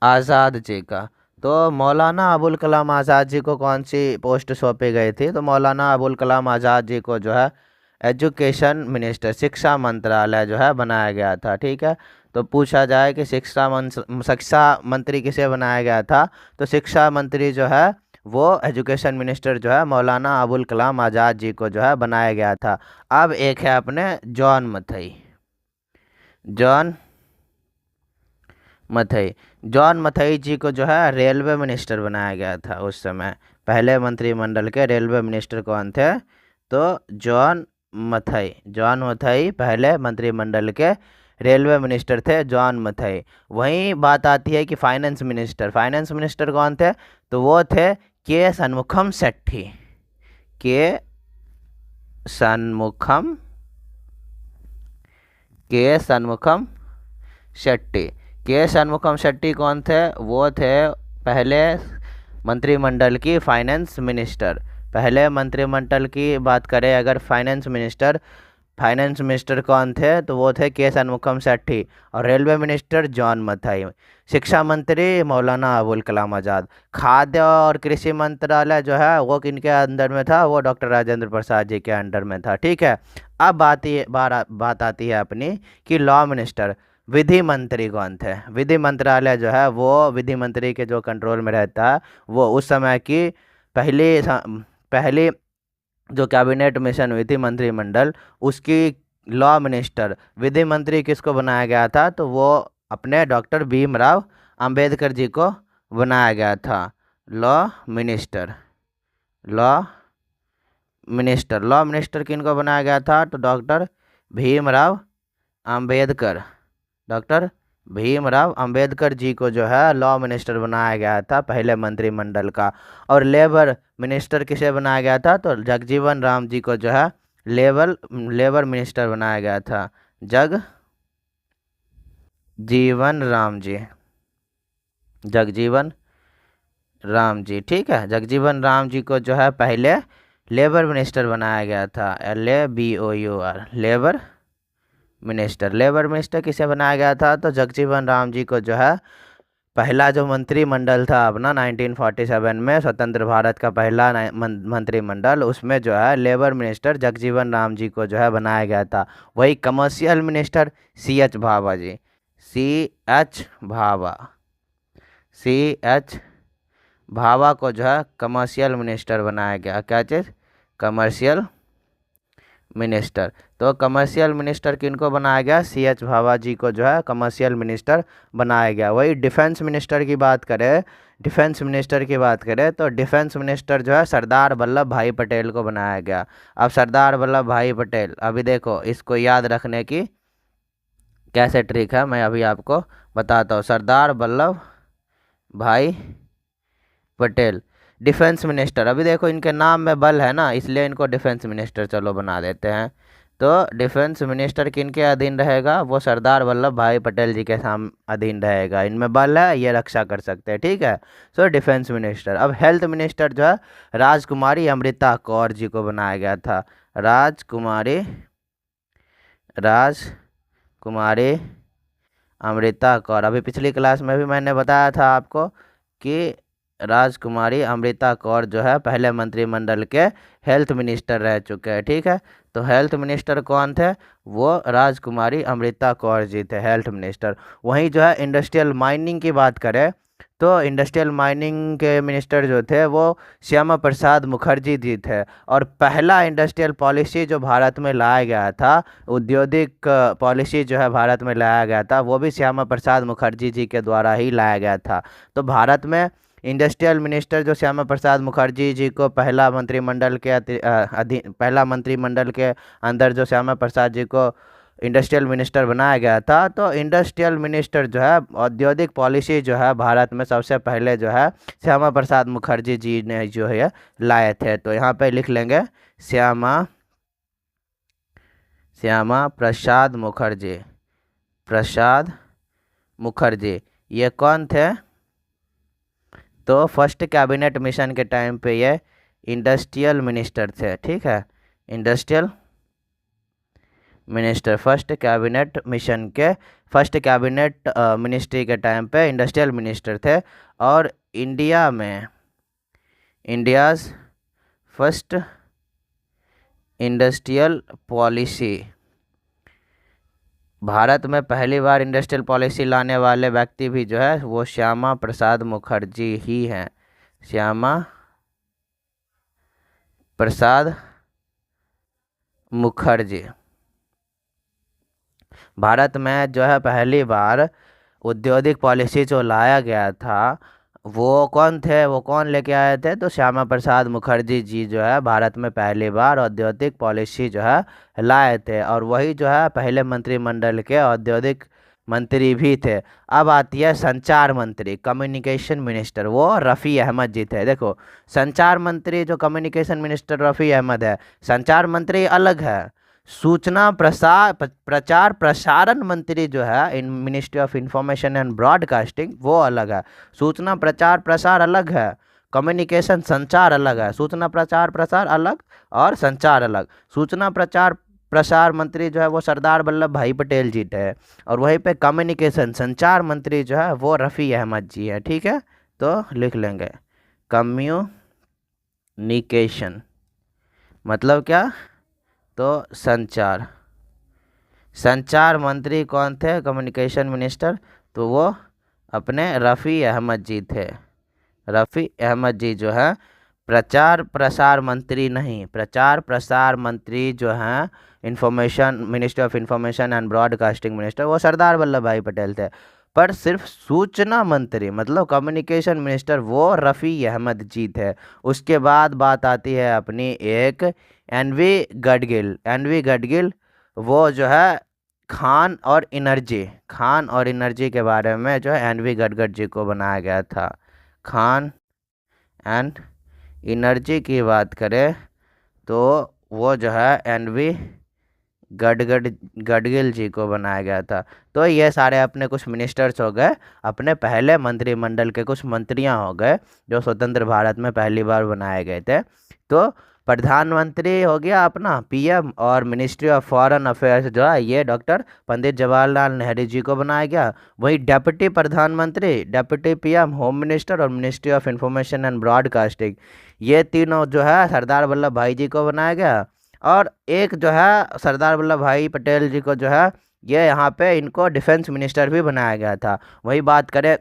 आज़ाद जी का। तो मौलाना अबुल कलाम आज़ाद जी को कौन सी पोस्ट सौंपी गई थी, तो मौलाना अबुल कलाम आज़ाद जी को जो है एजुकेशन मिनिस्टर, शिक्षा मंत्रालय जो है बनाया गया था। ठीक है, तो पूछा जाए कि शिक्षा मंत्री किसे बनाया गया था, तो शिक्षा मंत्री जो है वो एजुकेशन मिनिस्टर जो है मौलाना अबुल कलाम आज़ाद जी को जो है बनाया गया था। अब एक है अपने John Mathai. John Mathai John Mathai जी को जो है रेलवे मिनिस्टर बनाया गया था उस समय। पहले मंत्रिमंडल के रेलवे मिनिस्टर कौन थे, तो जॉन मथई पहले मंत्रिमंडल के रेलवे मिनिस्टर थे, जॉन मथई। वहीं बात आती है कि फाइनेंस मिनिस्टर कौन थे, तो वो थे के सन्मुखम शेट्टी। के सन्मुखम शेट्टी। के सन्मुखम शेट्टी कौन थे, वो थे पहले मंत्रिमंडल की फाइनेंस मिनिस्टर। पहले मंत्रिमंडल की बात करें अगर फाइनेंस मिनिस्टर कौन थे, तो वो थे के सन्मुखम शेट्टी। और रेलवे मिनिस्टर जॉन मथाई। शिक्षा मंत्री मौलाना अबुल कलाम आज़ाद। खाद्य और कृषि मंत्रालय जो है वो किनके अंदर में था, वो डॉक्टर राजेंद्र प्रसाद जी के अंडर में था। ठीक है, अब बात आती है अपनी कि लॉ मिनिस्टर, विधि मंत्री कौन थे। विधि मंत्रालय जो है वो विधि मंत्री के जो कंट्रोल में रहता है, वो उस समय की पहली जो कैबिनेट मिशन हुई थी मंत्रिमंडल, उसकी लॉ मिनिस्टर विधि मंत्री किसको बनाया गया था, तो वो अपने डॉक्टर भीमराव अंबेडकर जी को बनाया गया था। लॉ मिनिस्टर लॉ मिनिस्टर किनको बनाया गया था, तो डॉक्टर भीमराव अंबेडकर जी को जो है लॉ मिनिस्टर बनाया गया था पहले मंत्रिमंडल का। और लेबर मिनिस्टर किसे बनाया गया था, तो जगजीवन राम जी को जो है लेबर मिनिस्टर बनाया गया था। जगजीवन राम जी। ठीक है, जगजीवन राम जी को जो है पहले लेबर मिनिस्टर बनाया गया था। LABOUR लेबर मिनिस्टर किसे बनाया गया था, तो जगजीवन राम जी को जो है पहला जो मंत्रिमंडल था अपना 1947 में स्वतंत्र भारत का पहला मंत्रिमंडल, उसमें जो है लेबर मिनिस्टर जगजीवन राम जी को जो है बनाया गया था। वही कमर्शियल मिनिस्टर CH भाभा जी। CH भाभा को जो है कमर्शियल मिनिस्टर बनाया गया। क्या चीज़, कमर्शियल मिनिस्टर। तो कमर्शियल मिनिस्टर किनको बनाया गया, CH भाभा जी को जो है कमर्शियल मिनिस्टर बनाया गया। वही डिफेंस मिनिस्टर की बात करें तो डिफेंस मिनिस्टर जो है सरदार वल्लभ भाई पटेल को बनाया गया। अब सरदार वल्लभ भाई पटेल, अभी देखो इसको याद रखने की कैसे ट्रिक है, मैं अभी आपको बताता हूँ। सरदार वल्लभ भाई पटेल डिफेंस मिनिस्टर, अभी देखो इनके नाम में बल है ना, इसलिए इनको डिफेंस मिनिस्टर चलो बना देते हैं। तो डिफेंस मिनिस्टर किनके अधीन रहेगा, वो सरदार वल्लभ भाई पटेल जी के अधीन रहेगा। इनमें बल है, ये रक्षा कर सकते हैं। ठीक है, सो डिफेंस मिनिस्टर। अब हेल्थ मिनिस्टर जो है राजकुमारी अमृता कौर जी को बनाया गया था। राजकुमारी अमृता कौर। अभी पिछली क्लास में भी मैंने बताया था आपको कि राजकुमारी अमृता कौर जो है पहले मंत्रिमंडल के हेल्थ मिनिस्टर रह चुके हैं। ठीक है, तो हेल्थ मिनिस्टर कौन थे, वो राजकुमारी अमृता कौर जी थे, हेल्थ मिनिस्टर। वहीं जो है इंडस्ट्रियल माइनिंग की बात करें तो इंडस्ट्रियल माइनिंग के मिनिस्टर जो थे वो श्यामा प्रसाद मुखर्जी जी थे। और पहला इंडस्ट्रियल पॉलिसी जो भारत में लाया गया था, औद्योगिक पॉलिसी जो है भारत में लाया गया था, वो भी श्यामा प्रसाद मुखर्जी जी के द्वारा ही लाया गया था। तो भारत में इंडस्ट्रियल मिनिस्टर जो श्यामा प्रसाद मुखर्जी जी को पहला मंत्रिमंडल के अंदर जो श्यामा प्रसाद जी को इंडस्ट्रियल मिनिस्टर बनाया गया था, तो इंडस्ट्रियल मिनिस्टर जो है औद्योगिक पॉलिसी जो है भारत में सबसे पहले जो है श्यामा प्रसाद मुखर्जी जी ने जो है लाए थे। तो यहाँ पे लिख लेंगे श्यामा प्रसाद मुखर्जी। ये कौन थे, तो फर्स्ट कैबिनेट मिशन के टाइम पे ये इंडस्ट्रियल मिनिस्टर थे। ठीक है, industrial minister first cabinet ministry के टाइम पे इंडस्ट्रियल मिनिस्टर थे। और India's first industrial policy. Bharat में पहली बार इंडस्ट्रियल पॉलिसी लाने वाले व्यक्ति भी जो है वो श्यामा प्रसाद मुखर्जी ही हैं। श्यामा प्रसाद मुखर्जी। भारत में जो है पहली बार औद्योगिक पॉलिसी जो लाया गया था वो कौन थे, वो कौन लेके आए थे, तो श्यामा प्रसाद मुखर्जी जी जो है भारत में पहली बार औद्योगिक पॉलिसी जो है लाए थे, और वही जो है पहले मंत्रिमंडल के औद्योगिक मंत्री भी थे। अब आती है संचार मंत्री, कम्युनिकेशन मिनिस्टर, वो रफ़ी अहमद जी थे। देखो, संचार मंत्री जो कम्युनिकेशन मिनिस्टर रफ़ी अहमद है, संचार मंत्री अलग है। सूचना प्रचार प्रसारण मंत्री जो है इन ministry of information and broadcasting वो अलग है। सूचना प्रचार प्रसार अलग है, कम्युनिकेशन संचार अलग है। सूचना प्रचार प्रसार अलग और संचार अलग। सूचना प्रचार प्रसार मंत्री जो है वो सरदार वल्लभ भाई पटेल जी थे, और वहीं पे कम्युनिकेशन संचार मंत्री जो है वो रफ़ी अहमद जी है। ठीक है, तो लिख लेंगे कम्युनिकेशन मतलब क्या, तो संचार। संचार मंत्री कौन थे, कम्युनिकेशन मिनिस्टर, तो वो अपने रफ़ी अहमद जी थे। रफ़ी अहमद जी जो है प्रचार प्रसार मंत्री नहीं, प्रचार प्रसार मंत्री जो हैं information ministry of information and broadcasting minister वो सरदार वल्लभ भाई पटेल थे। पर सिर्फ सूचना मंत्री मतलब कम्युनिकेशन मिनिस्टर वो रफ़ी अहमद जी थे। उसके बाद बात आती है अपनी एक एनवी गडगिल। एनवी गडगिल वो जो है खान और एनर्जी के बारे में जो है एनवी गडगड जी को बनाया गया था। खान एंड एनर्जी की बात करें तो वो जो है एनवी गडगिल जी को बनाया गया था। तो ये सारे अपने कुछ मिनिस्टर्स हो गए, अपने पहले मंत्रिमंडल के कुछ मंत्रियां हो गए जो स्वतंत्र भारत में पहली बार बनाए गए थे। तो प्रधानमंत्री हो गया अपना पीएम, और मिनिस्ट्री ऑफ फॉरेन अफेयर्स जो है ये डॉक्टर पंडित जवाहरलाल नेहरू जी को बनाया गया। वही डेप्यूटी प्रधानमंत्री, डेप्यूटी पीएम, होम मिनिस्टर और ministry of information and broadcasting ये तीनों जो है सरदार वल्लभ भाई जी को बनाया गया। और एक जो है सरदार वल्लभ भाई पटेल जी को जो है ये यहाँ पे इनको डिफेंस मिनिस्टर भी बनाया गया था। वही बात करें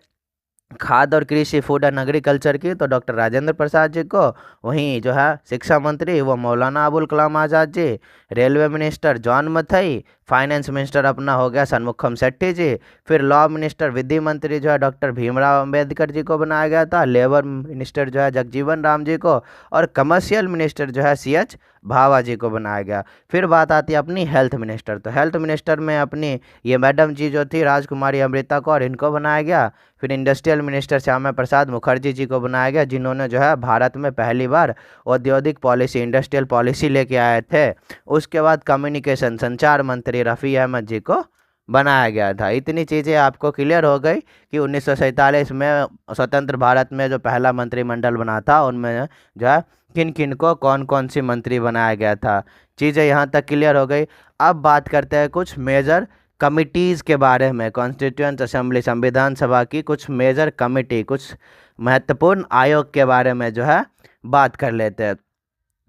खाद्य और कृषि फूड एंड एग्रीकल्चर की तो डॉक्टर राजेंद्र प्रसाद जी को। वहीं जो है शिक्षा मंत्री वो Maulana Abul Kalam Azad ji. Railway minister John Mathai. Finance minister अपना हो गया सन्मुखम सेट्टी जी। फिर लॉ मिनिस्टर विधि मंत्री जो है डॉक्टर भीमराव अंबेडकर जी को बनाया गया था। लेबर मिनिस्टर जो है जगजीवन राम जी को। और कमर्शियल मिनिस्टर जो है CH भावा जी को बनाया गया। फिर बात आती है अपनी हेल्थ मिनिस्टर, तो हेल्थ मिनिस्टर में अपनी ये मैडम जी जो थी राजकुमारी अमृता कौर, इनको बनाया गया। फिर इंडस्ट्रियल मिनिस्टर श्यामा प्रसाद मुखर्जी जी को बनाया गया, जिन्होंने जो है भारत में पहली बार औद्योगिक पॉलिसी इंडस्ट्रियल पॉलिसी लेके आए थे। उसके बाद कम्युनिकेशन संचार मंत्री रफ़ी अहमद जी को बनाया गया था। इतनी चीज़ें आपको क्लियर हो गई कि 1947 में स्वतंत्र भारत में जो पहला मंत्रिमंडल बना था उनमें जो है किन किन को कौन कौन सी मंत्री बनाया गया था। चीज़ें यहाँ तक क्लियर हो गई। अब बात करते हैं कुछ मेजर कमिटीज़ के बारे में। कॉन्स्टिट्यूएंट असेंबली संविधान सभा की कुछ मेजर कमिटी, कुछ महत्वपूर्ण आयोग के बारे में जो है बात कर लेते हैं।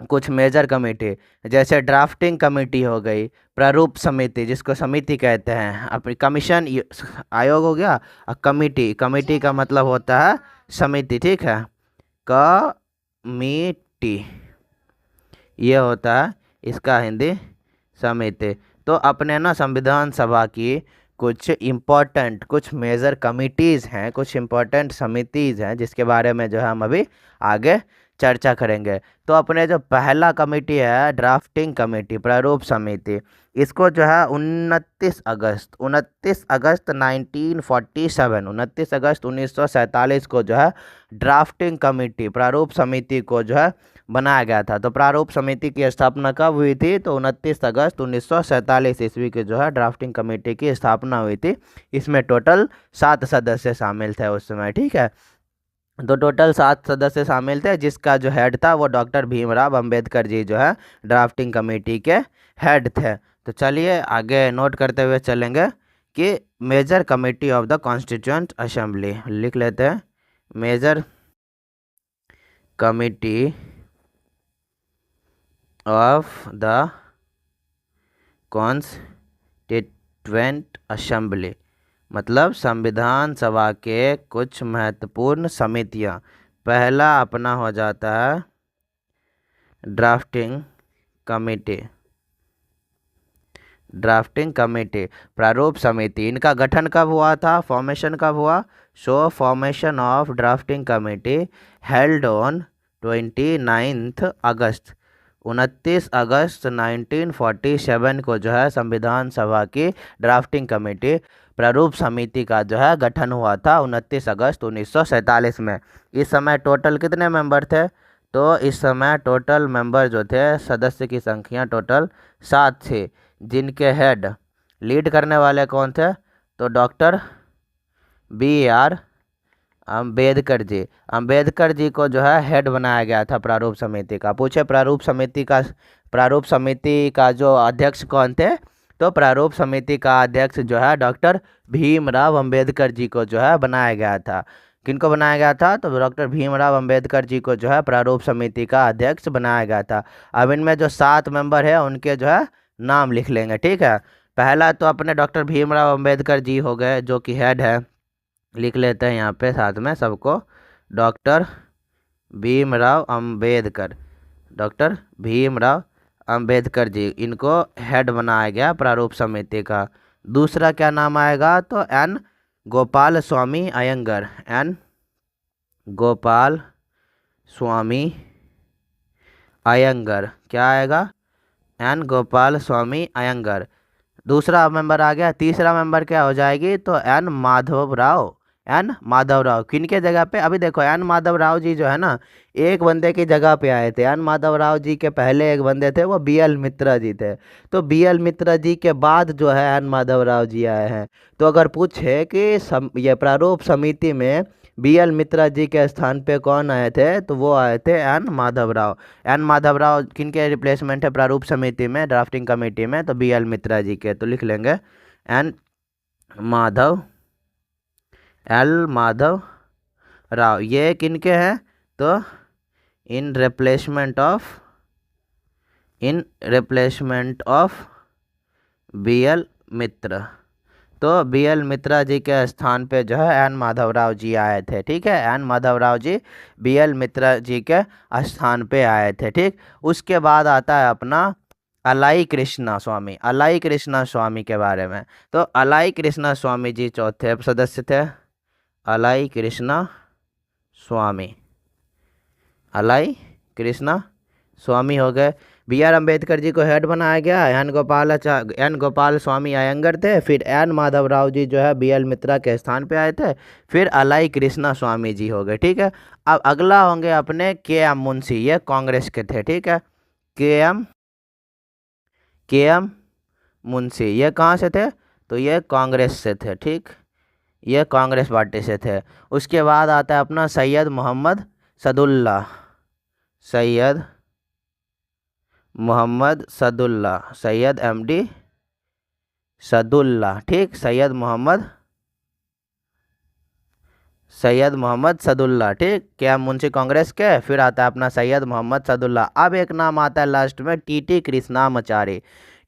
कुछ मेजर कमेटी जैसे ड्राफ्टिंग कमेटी हो गई, प्रारूप समिति जिसको समिति कहते हैं, अपनी कमीशन आयोग हो गया। और कमेटी, कमेटी का मतलब होता है समिति, ठीक है, कमेटी ये होता है इसका हिंदी समिति। तो अपने ना संविधान सभा की कुछ इम्पोर्टेंट, कुछ मेजर कमिटीज़ हैं, कुछ इम्पोर्टेंट समितिज़ हैं जिसके बारे में जो है हम अभी आगे चर्चा करेंगे। तो अपने जो पहला कमेटी है ड्राफ्टिंग कमेटी, प्रारूप समिति, इसको जो है 29 अगस्त 1947, 29 अगस्त 1947 को जो है ड्राफ्टिंग कमेटी, प्रारूप समिति को जो है बनाया गया था। तो प्रारूप समिति की स्थापना कब हुई थी, तो 29 अगस्त 1947 ईस्वी के जो है ड्राफ्टिंग कमेटी की स्थापना हुई थी। इसमें टोटल 7 सदस्य शामिल थे उस समय, ठीक है। तो टोटल 7 सदस्य शामिल थे, जिसका जो हेड था वो डॉक्टर भीमराव अंबेडकर जी जो है ड्राफ्टिंग कमेटी के हेड थे। तो चलिए आगे नोट करते हुए चलेंगे कि major committee of the constituent assembly लिख लेते हैं। Major committee of the constituent assembly, मतलब संविधान सभा के कुछ महत्वपूर्ण समितियां। पहला अपना हो जाता है ड्राफ्टिंग कमेटी, ड्राफ्टिंग कमेटी, प्रारूप समिति। इनका गठन कब हुआ था, फॉर्मेशन कब हुआ? सो formation of drafting committee held on 29 अगस्त, 29 अगस्त 1947 को जो है संविधान सभा की ड्राफ्टिंग कमेटी, प्रारूप समिति का जो है गठन हुआ था 29 अगस्त 1947 में। इस समय टोटल कितने मेंबर थे? तो इस समय टोटल मेंबर जो थे, सदस्य की संख्या टोटल 7 थे, जिनके हेड लीड करने वाले कौन थे? तो डॉक्टर BR अम्बेडकर जी। अम्बेडकर जी को जो है हेड बनाया गया था प्रारूप समिति का। पूछे प्रारूप समिति का जो अध्यक्ष कौन थे? तो प्रारूप समिति का अध्यक्ष जो है डॉक्टर भीमराव अम्बेडकर जी को जो है बनाया गया था। किनको बनाया गया था? तो डॉक्टर भीमराव अम्बेडकर जी को जो है प्रारूप समिति का अध्यक्ष बनाया गया था। अब इनमें जो 7 मेंबर है उनके जो है नाम लिख लेंगे, ठीक है। पहला तो अपने डॉक्टर भीमराव अम्बेडकर जी हो गए, जो कि हेड है। लिख लेते हैं यहाँ पे साथ में सबको, डॉक्टर भीमराव अम्बेडकर, डॉक्टर भीमराव अम्बेडकर जी, इनको हेड बनाया गया प्रारूप समिति का। दूसरा क्या नाम आएगा? तो एन गोपाल स्वामी अयंगर, एन गोपाल स्वामी अयंगर, क्या आएगा? एन गोपाल स्वामी अयंगर। दूसरा मेंबर आ गया। तीसरा मेंबर क्या हो जाएगी? तो एन माधव राव, एन माधव राव। किनके जगह पे? अभी देखो एन माधव राव जी जो है ना, एक बंदे की जगह पे आए थे। एन माधव राव जी के पहले एक बंदे थे, वो BL मित्रा जी थे। तो BL मित्रा जी के बाद जो है एन माधव राव जी आए हैं। तो अगर पूछे कि ये प्रारूप समिति में BL मित्रा जी के स्थान पे कौन आए थे, तो वो आए थे एन माधव राव। एन माधव राव किनके रिप्लेसमेंट है प्रारूप समिति में, ड्राफ्टिंग कमेटी में? तो BL मित्रा जी के। तो लिख लेंगे एन माधव, एल माधव राव। ये किनके हैं? तो इन रिप्लेसमेंट ऑफ BL मित्र। तो BL मित्रा जी के स्थान पे जो है एन माधव राव जी आए थे, ठीक है। एन माधव राव जी BL मित्रा जी के स्थान पे आए थे, ठीक। उसके बाद आता है अपना अलाई कृष्णा स्वामी। अलाई कृष्णा स्वामी के बारे में, तो अलाई कृष्णा स्वामी जी चौथे सदस्य थे। अलाई कृष्णा स्वामी, अलाई कृष्णा स्वामी हो गए। BR अम्बेडकर जी को हेड बनाया गया। एन गोपाल स्वामी अयंगर थे। फिर एन माधव राव जी जो है BL मित्रा के स्थान पे आए थे। फिर अलाई कृष्णा स्वामी जी हो गए, ठीक है। अब अगला होंगे अपने KM मुंशी, ये कांग्रेस के थे, ठीक है। KM मुंशी, ये कहाँ से थे? तो ये कांग्रेस से थे, ठीक। ये कांग्रेस पार्टी से थे। उसके बाद आता है अपना सैयद मोहम्मद सदुल्ला, सैयद मोहम्मद सदुल्ला, सैयद MD सदुल्ला, ठीक। सैयद मोहम्मद सदुल्ला, ठीक। क्या मुंशी कांग्रेस के। फिर आता है अपना सैयद मोहम्मद सदुल्ला। अब एक नाम आता है लास्ट में, TT कृष्णामाचारी।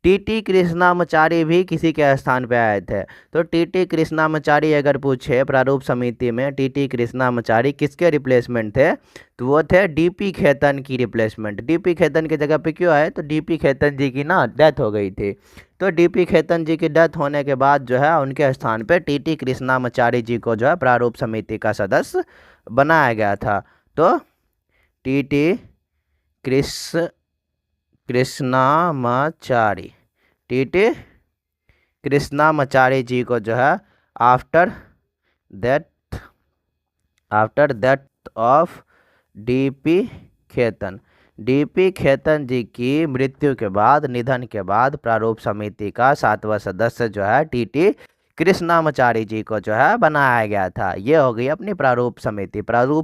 TT कृष्णामाचारी भी किसी के स्थान पे आए थे। तो TT कृष्णामाचारी अगर पूछे प्रारूप समिति में, TT कृष्णामाचारी किसके रिप्लेसमेंट थे? तो वो थे DP खेतन की रिप्लेसमेंट। DP खेतन की जगह पे क्यों आए? तो DP खेतन जी की ना डेथ हो गई थी। तो DP खेतन जी की डेथ होने के बाद जो है उनके स्थान पे TT कृष्णामाचारी जी को जो है प्रारूप समिति का सदस्य बनाया गया था। तो TT कृष्णामाचारी, TT कृष्णामाचारी जी को जो है after death of DP Khaitan ji की मृत्यु के बाद, निधन के बाद प्रारूप समिति का 7वां सदस्य जो है TT कृष्णामाचारी जी को जो है बनाया गया था। ये हो गई अपनी प्रारूप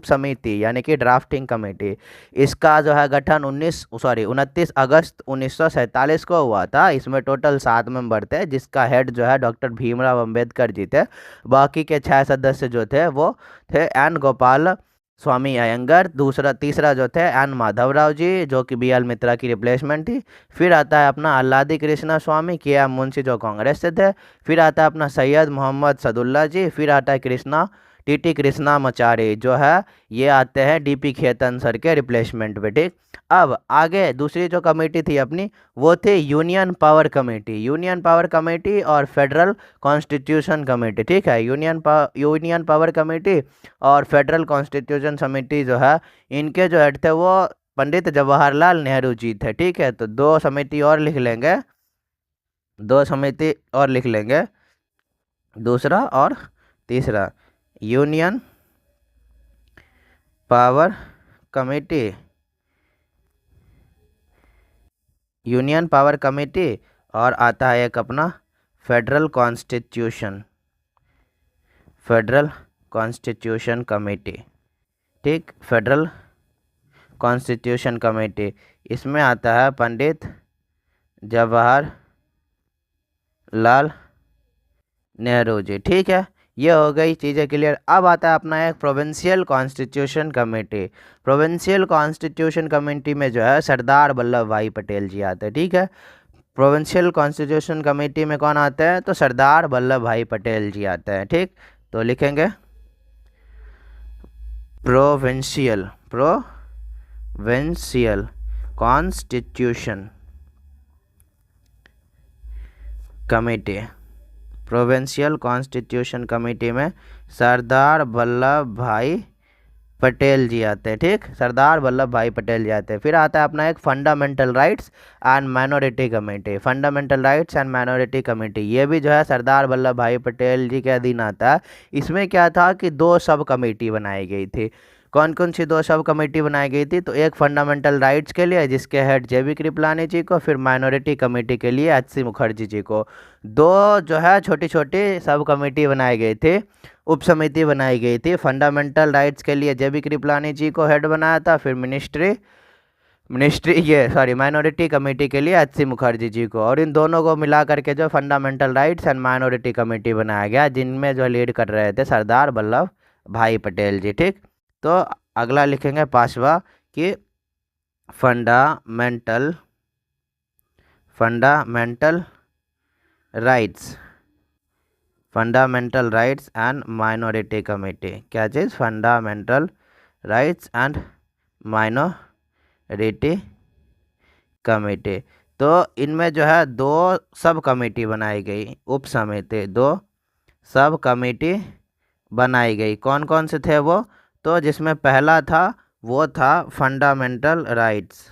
समिति यानी कि ड्राफ्टिंग कमेटी। इसका जो है गठन 29 अगस्त 1947 को हुआ था। इसमें टोटल 7 मेंबर थे, जिसका हेड जो है डॉक्टर भीमराव अम्बेडकर जी थे। बाकी के 6 सदस्य जो थे वो थे एन गोपाल स्वामी अयंगर, दूसरा तीसरा जो थे एन माधवराव जी, जो कि बी एल मित्रा की रिप्लेसमेंट थी। फिर आता है अपना अल्लादी कृष्णा स्वामी, के एम मुंशी, जो कांग्रेस से थे। फिर आता है अपना सैयद मोहम्मद सदुल्ला जी। फिर आता है कृष्णा टीटी कृष्णामाचारी, जो है ये आते हैं डीपी खेतन सर के रिप्लेसमेंट पे, ठीक। अब आगे दूसरी जो कमेटी थी अपनी, वो थी union power committee. Union power committee और फेडरल कॉन्स्टिट्यूशन कमेटी, ठीक है। यूनियन पावर कमेटी और फेडरल कॉन्स्टिट्यूशन समिति जो है, इनके जो हेड थे वो पंडित जवाहरलाल नेहरू जी थे, ठीक है। तो दो समिति और लिख लेंगे, दो समिति और लिख लेंगे, दूसरा और तीसरा। Union power committee, union power committee, और आता है एक अपना federal constitution, federal constitution committee, ठीक। फेडरल कॉन्स्टिट्यूशन कमेटी, इसमें आता है पंडित जवाहरलाल नेहरू जी, ठीक है। ये हो गई चीज़ें क्लियर। अब आता है अपना एक provincial constitution committee. Provincial constitution committee में जो है सरदार वल्लभ भाई पटेल जी आते हैं, ठीक है। प्रोविंशियल कॉन्स्टिट्यूशन कमेटी में कौन आते हैं, तो सरदार वल्लभ भाई पटेल जी आते हैं, ठीक। तो लिखेंगे provincial constitution committee. Provincial constitution committee में सरदार वल्लभ भाई पटेल जी आते हैं, ठीक। सरदार वल्लभ भाई पटेल जी आते हैं। फिर आता है अपना एक fundamental rights and minority committee. Fundamental rights and minority committee, ये भी जो है सरदार वल्लभ भाई पटेल जी के अधीन आता है। इसमें क्या था कि दो सब कमेटी बनाई गई थी। कौन कौन सी दो सब कमेटी बनाई गई थी, तो एक फंडामेंटल राइट्स के लिए जिसके हेड जेबी कृपलानी जी को, फिर माइनॉरिटी कमेटी के लिए एच सी मुखर्जी जी को। दो जो है छोटी छोटी सब कमेटी बनाई गई थी, उप समिति बनाई गई थी। फंडामेंटल राइट्स के लिए जेबी कृपलानी जी को हेड बनाया था, फिर माइनॉरिटी कमेटी के लिए एच सी मुखर्जी जी को। और इन दोनों को मिला करके जो fundamental rights and minority committee बनाया गया, जिनमें जो लीड कर रहे थे सरदार वल्लभ भाई पटेल जी, ठीक। तो अगला लिखेंगे पांचवा कि fundamental rights and minority committee. क्या चीज़, fundamental rights and minority committee. तो इनमें जो है दो सब कमेटी बनाई गई, उप समिति, दो सब कमेटी बनाई गई। कौन कौन से थे वो, तो जिसमें पहला था वो था fundamental rights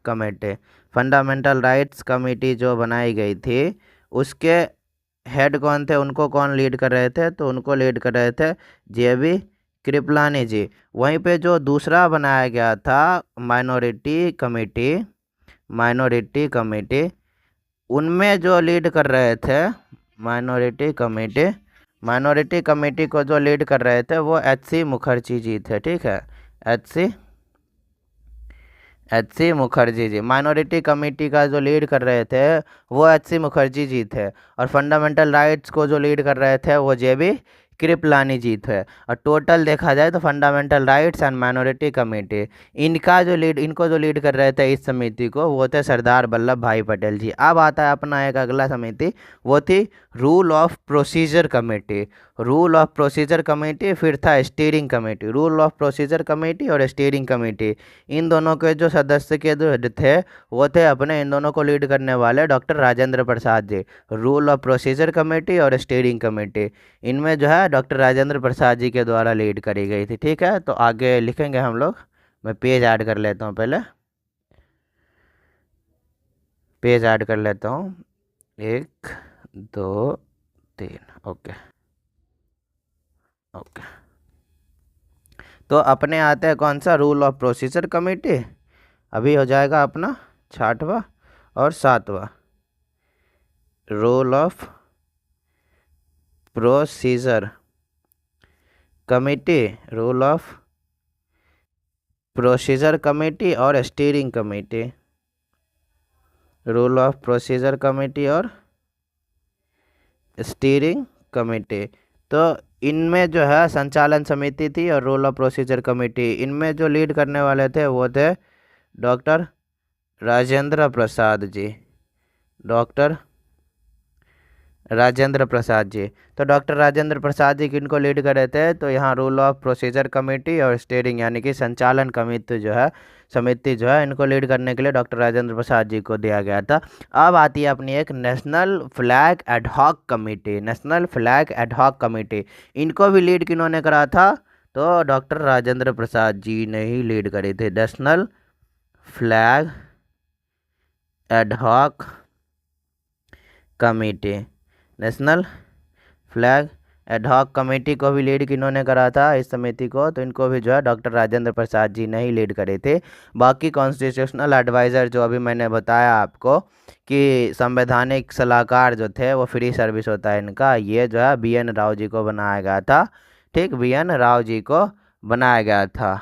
committee. Fundamental rights committee जो बनाई गई थी, उसके हेड कौन थे, उनको कौन लीड कर रहे थे, तो उनको लीड कर रहे थे जेबी कृपलानी जी। वहीं पे जो दूसरा बनाया गया था माइनॉरिटी कमेटी, उनमें जो लीड कर रहे थे माइनॉरिटी कमेटी को जो लीड कर रहे थे वो एच सी मुखर्जी जी थे, ठीक है। H C Mukherjee ji minority committee का जो लीड कर रहे थे वो एच सी मुखर्जी जी थे, और फंडामेंटल राइट्स को जो लीड कर रहे थे वो जेबी कृपलानी जी थे। और टोटल देखा जाए तो fundamental rights and minority committee, इनको जो लीड कर रहे थे इस समिति को, वो थे सरदार वल्लभ भाई पटेल जी। अब आता है अपना एक अगला समिति, वो थी रूल ऑफ प्रोसीजर कमेटी। फिर था steering committee. Rule of procedure committee और स्टीयरिंग कमेटी, इन दोनों के जो सदस्य के जो हेड थे वो थे अपने, इन दोनों को लीड करने वाले doctor Rajendra Prasad ji. Rule of procedure committee और स्टीयरिंग कमेटी, इनमें जो है डॉक्टर राजेंद्र प्रसाद जी के द्वारा लीड करी गई थी, ठीक है। तो आगे लिखेंगे हम लोग, मैं पेज ऐड कर लेता हूँ, पहले पेज ऐड कर लेता हूँ, 1 2 3, ओके। तो अपने आते हैं कौन सा, रूल ऑफ प्रोसीजर कमेटी। अभी हो जाएगा अपना 6वां और 7वां। Rule of procedure committee, rule of procedure committee और steering committee. Rule of procedure committee और स्टीयरिंग कमेटी। तो इनमें जो है संचालन समिति थी और रूल ऑफ प्रोसीजर कमेटी, इनमें जो लीड करने वाले थे वो थे डॉक्टर राजेंद्र प्रसाद जी, डॉक्टर राजेंद्र प्रसाद जी। तो डॉक्टर राजेंद्र प्रसाद जी किनको लीड कर रहे थे, तो यहाँ रूल ऑफ प्रोसीजर कमेटी और स्टीयरिंग यानी कि संचालन कमेटी जो है, समिति जो है, इनको लीड करने के लिए डॉक्टर राजेंद्र प्रसाद जी को दिया गया था। अब आती है अपनी एक national flag ad hoc committee, national flag ad hoc committee, इनको भी लीड किन्होंने करा था, तो डॉक्टर राजेंद्र प्रसाद जी ने ही लीड करी थी। National flag ad hoc committee, national flag ad hoc committee को भी लीड किन्होंने करा था इस समिति को, तो इनको भी जो है डॉक्टर राजेंद्र प्रसाद जी ने ही लीड करे थे। बाकी कॉन्स्टिट्यूशनल एडवाइज़र जो अभी मैंने बताया आपको कि संवैधानिक सलाहकार जो थे वो फ्री सर्विस होता है इनका, ये जो है BN राव जी को बनाया गया था। ठीक, BN राव जी को बनाया गया था।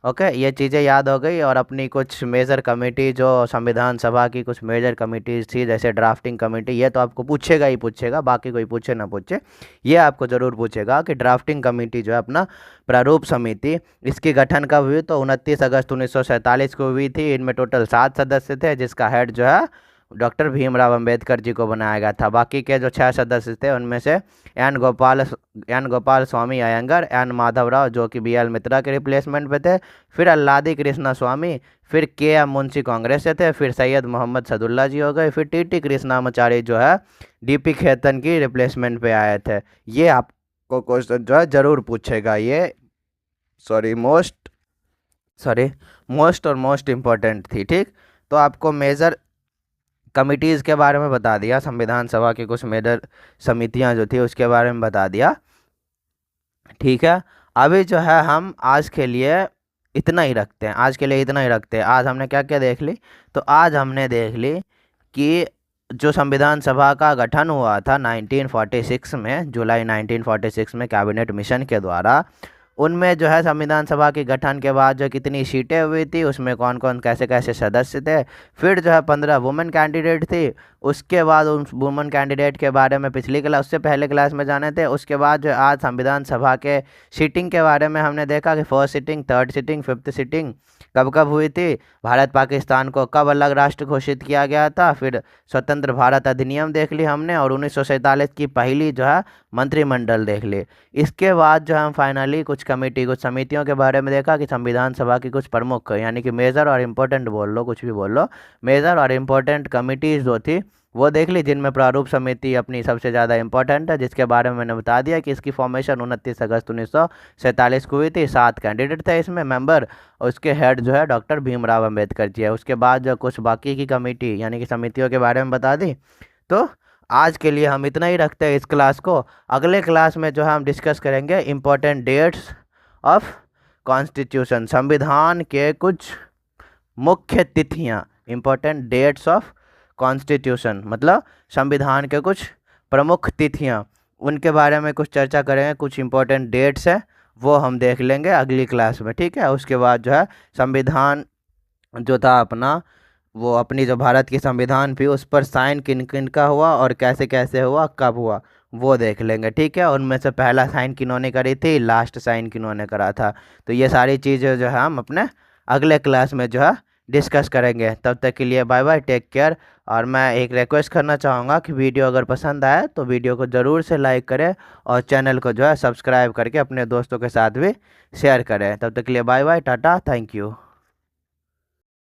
ओके, ये चीज़ें याद हो गई। और अपनी कुछ मेजर कमेटी जो संविधान सभा की कुछ मेजर कमेटीज़ थी, जैसे ड्राफ्टिंग कमेटी, ये तो आपको पूछेगा ही पूछेगा, बाकी कोई पूछे ना पूछे, ये आपको ज़रूर पूछेगा कि ड्राफ्टिंग कमेटी जो है अपना प्रारूप समिति, इसकी गठन कब हुई, तो 29 अगस्त 1947 को हुई थी। इनमें टोटल 7 सदस्य थे, जिसका हेड जो है डॉक्टर भीमराव अंबेडकर जी को बनाया गया था। बाकी के जो 6 सदस्य थे उनमें से एन गोपाल स्वामी अयंगर, एन माधवराव जो कि BL मित्रा के रिप्लेसमेंट पे थे, फिर अल्लादी कृष्णा स्वामी, फिर KM मुंशी कांग्रेस से थे, फिर सैयद मोहम्मद सदुल्ला जी हो गए, फिर TT कृष्णामाचारी जो है DP खेतन की रिप्लेसमेंट पे आए थे। ये आपको क्वेश्चन जो है ज़रूर पूछेगा, ये मोस्ट और मोस्ट इम्पोर्टेंट थी। ठीक, तो आपको मेजर कमिटीज़ के बारे में बता दिया, संविधान सभा की कुछ मेजर समितियां जो थी उसके बारे में बता दिया। ठीक है, अभी जो है हम आज के लिए इतना ही रखते हैं, आज हमने क्या क्या देख ली, तो आज हमने देख ली कि जो संविधान सभा का गठन हुआ था 1946 में, जुलाई 1946 में कैबिनेट मिशन के द्वारा, उनमें जो है संविधान सभा के गठन के बाद जो कितनी सीटें हुई थी, उसमें कौन कौन कैसे कैसे सदस्य थे, फिर जो है 15 वुमेन कैंडिडेट थी। उसके बाद उन वुमेन कैंडिडेट के बारे में पिछली क्लास, उससे पहले क्लास में जाने थे। उसके बाद जो आज संविधान सभा के सीटिंग के बारे में हमने देखा कि first sitting, third sitting, fifth sitting कब कब हुई थी, भारत पाकिस्तान को कब अलग राष्ट्र घोषित किया गया था, फिर स्वतंत्र भारत अधिनियम देख ली हमने, और 1947 की पहली जो है मंत्रिमंडल देख ली। इसके बाद जो हम फाइनली कुछ समितियों के बारे में देखा कि संविधान सभा की कुछ प्रमुख यानी कि मेजर और इम्पोर्टेंट बोल लो, कुछ भी बोल लो, मेजर और इम्पोर्टेंट कमिटीज़ जो थी वो देख ली, जिनमें प्रारूप समिति अपनी सबसे ज़्यादा इंपॉर्टेंट है, जिसके बारे में मैंने बता दिया कि इसकी फॉर्मेशन 29 अगस्त 1947 को हुई थी। 7 कैंडिडेट थे इसमें मेंबर, और उसके हेड जो है डॉक्टर भीमराव अंबेडकर जी है। उसके बाद जो कुछ बाकी की कमेटी यानी कि समितियों के बारे में बता दी। तो आज के लिए हम इतना ही रखते हैं इस क्लास को। अगले क्लास में जो है हम डिस्कस करेंगे इम्पोर्टेंट डेट्स ऑफ कॉन्स्टिट्यूशन, संविधान के कुछ मुख्य तिथियां, इम्पोर्टेंट डेट्स ऑफ कॉन्स्टिट्यूशन मतलब संविधान के कुछ प्रमुख तिथियां, उनके बारे में कुछ चर्चा करेंगे। कुछ इम्पोर्टेंट डेट्स हैं वो हम देख लेंगे अगली क्लास में, ठीक है। उसके बाद जो है संविधान जो था अपना, वो अपनी जो भारत की संविधान थी उस पर साइन किन किन का हुआ और कैसे कैसे हुआ, कब हुआ, वो देख लेंगे, ठीक है। उनमें से पहला साइन किन्होंने करी थी, लास्ट साइन किन्होंने करा था। तो ये सारी चीज़ें जो है हम अपने अगले क्लास में जो है डिस्कस करेंगे। तब तक के लिए बाय बाय, टेक केयर। और मैं एक रिक्वेस्ट करना चाहूँगा कि वीडियो अगर पसंद आए तो वीडियो को ज़रूर से लाइक करें और चैनल को जो है सब्सक्राइब करके अपने दोस्तों के साथ भी शेयर करें। तब तक के लिए bye bye, tata, thank you.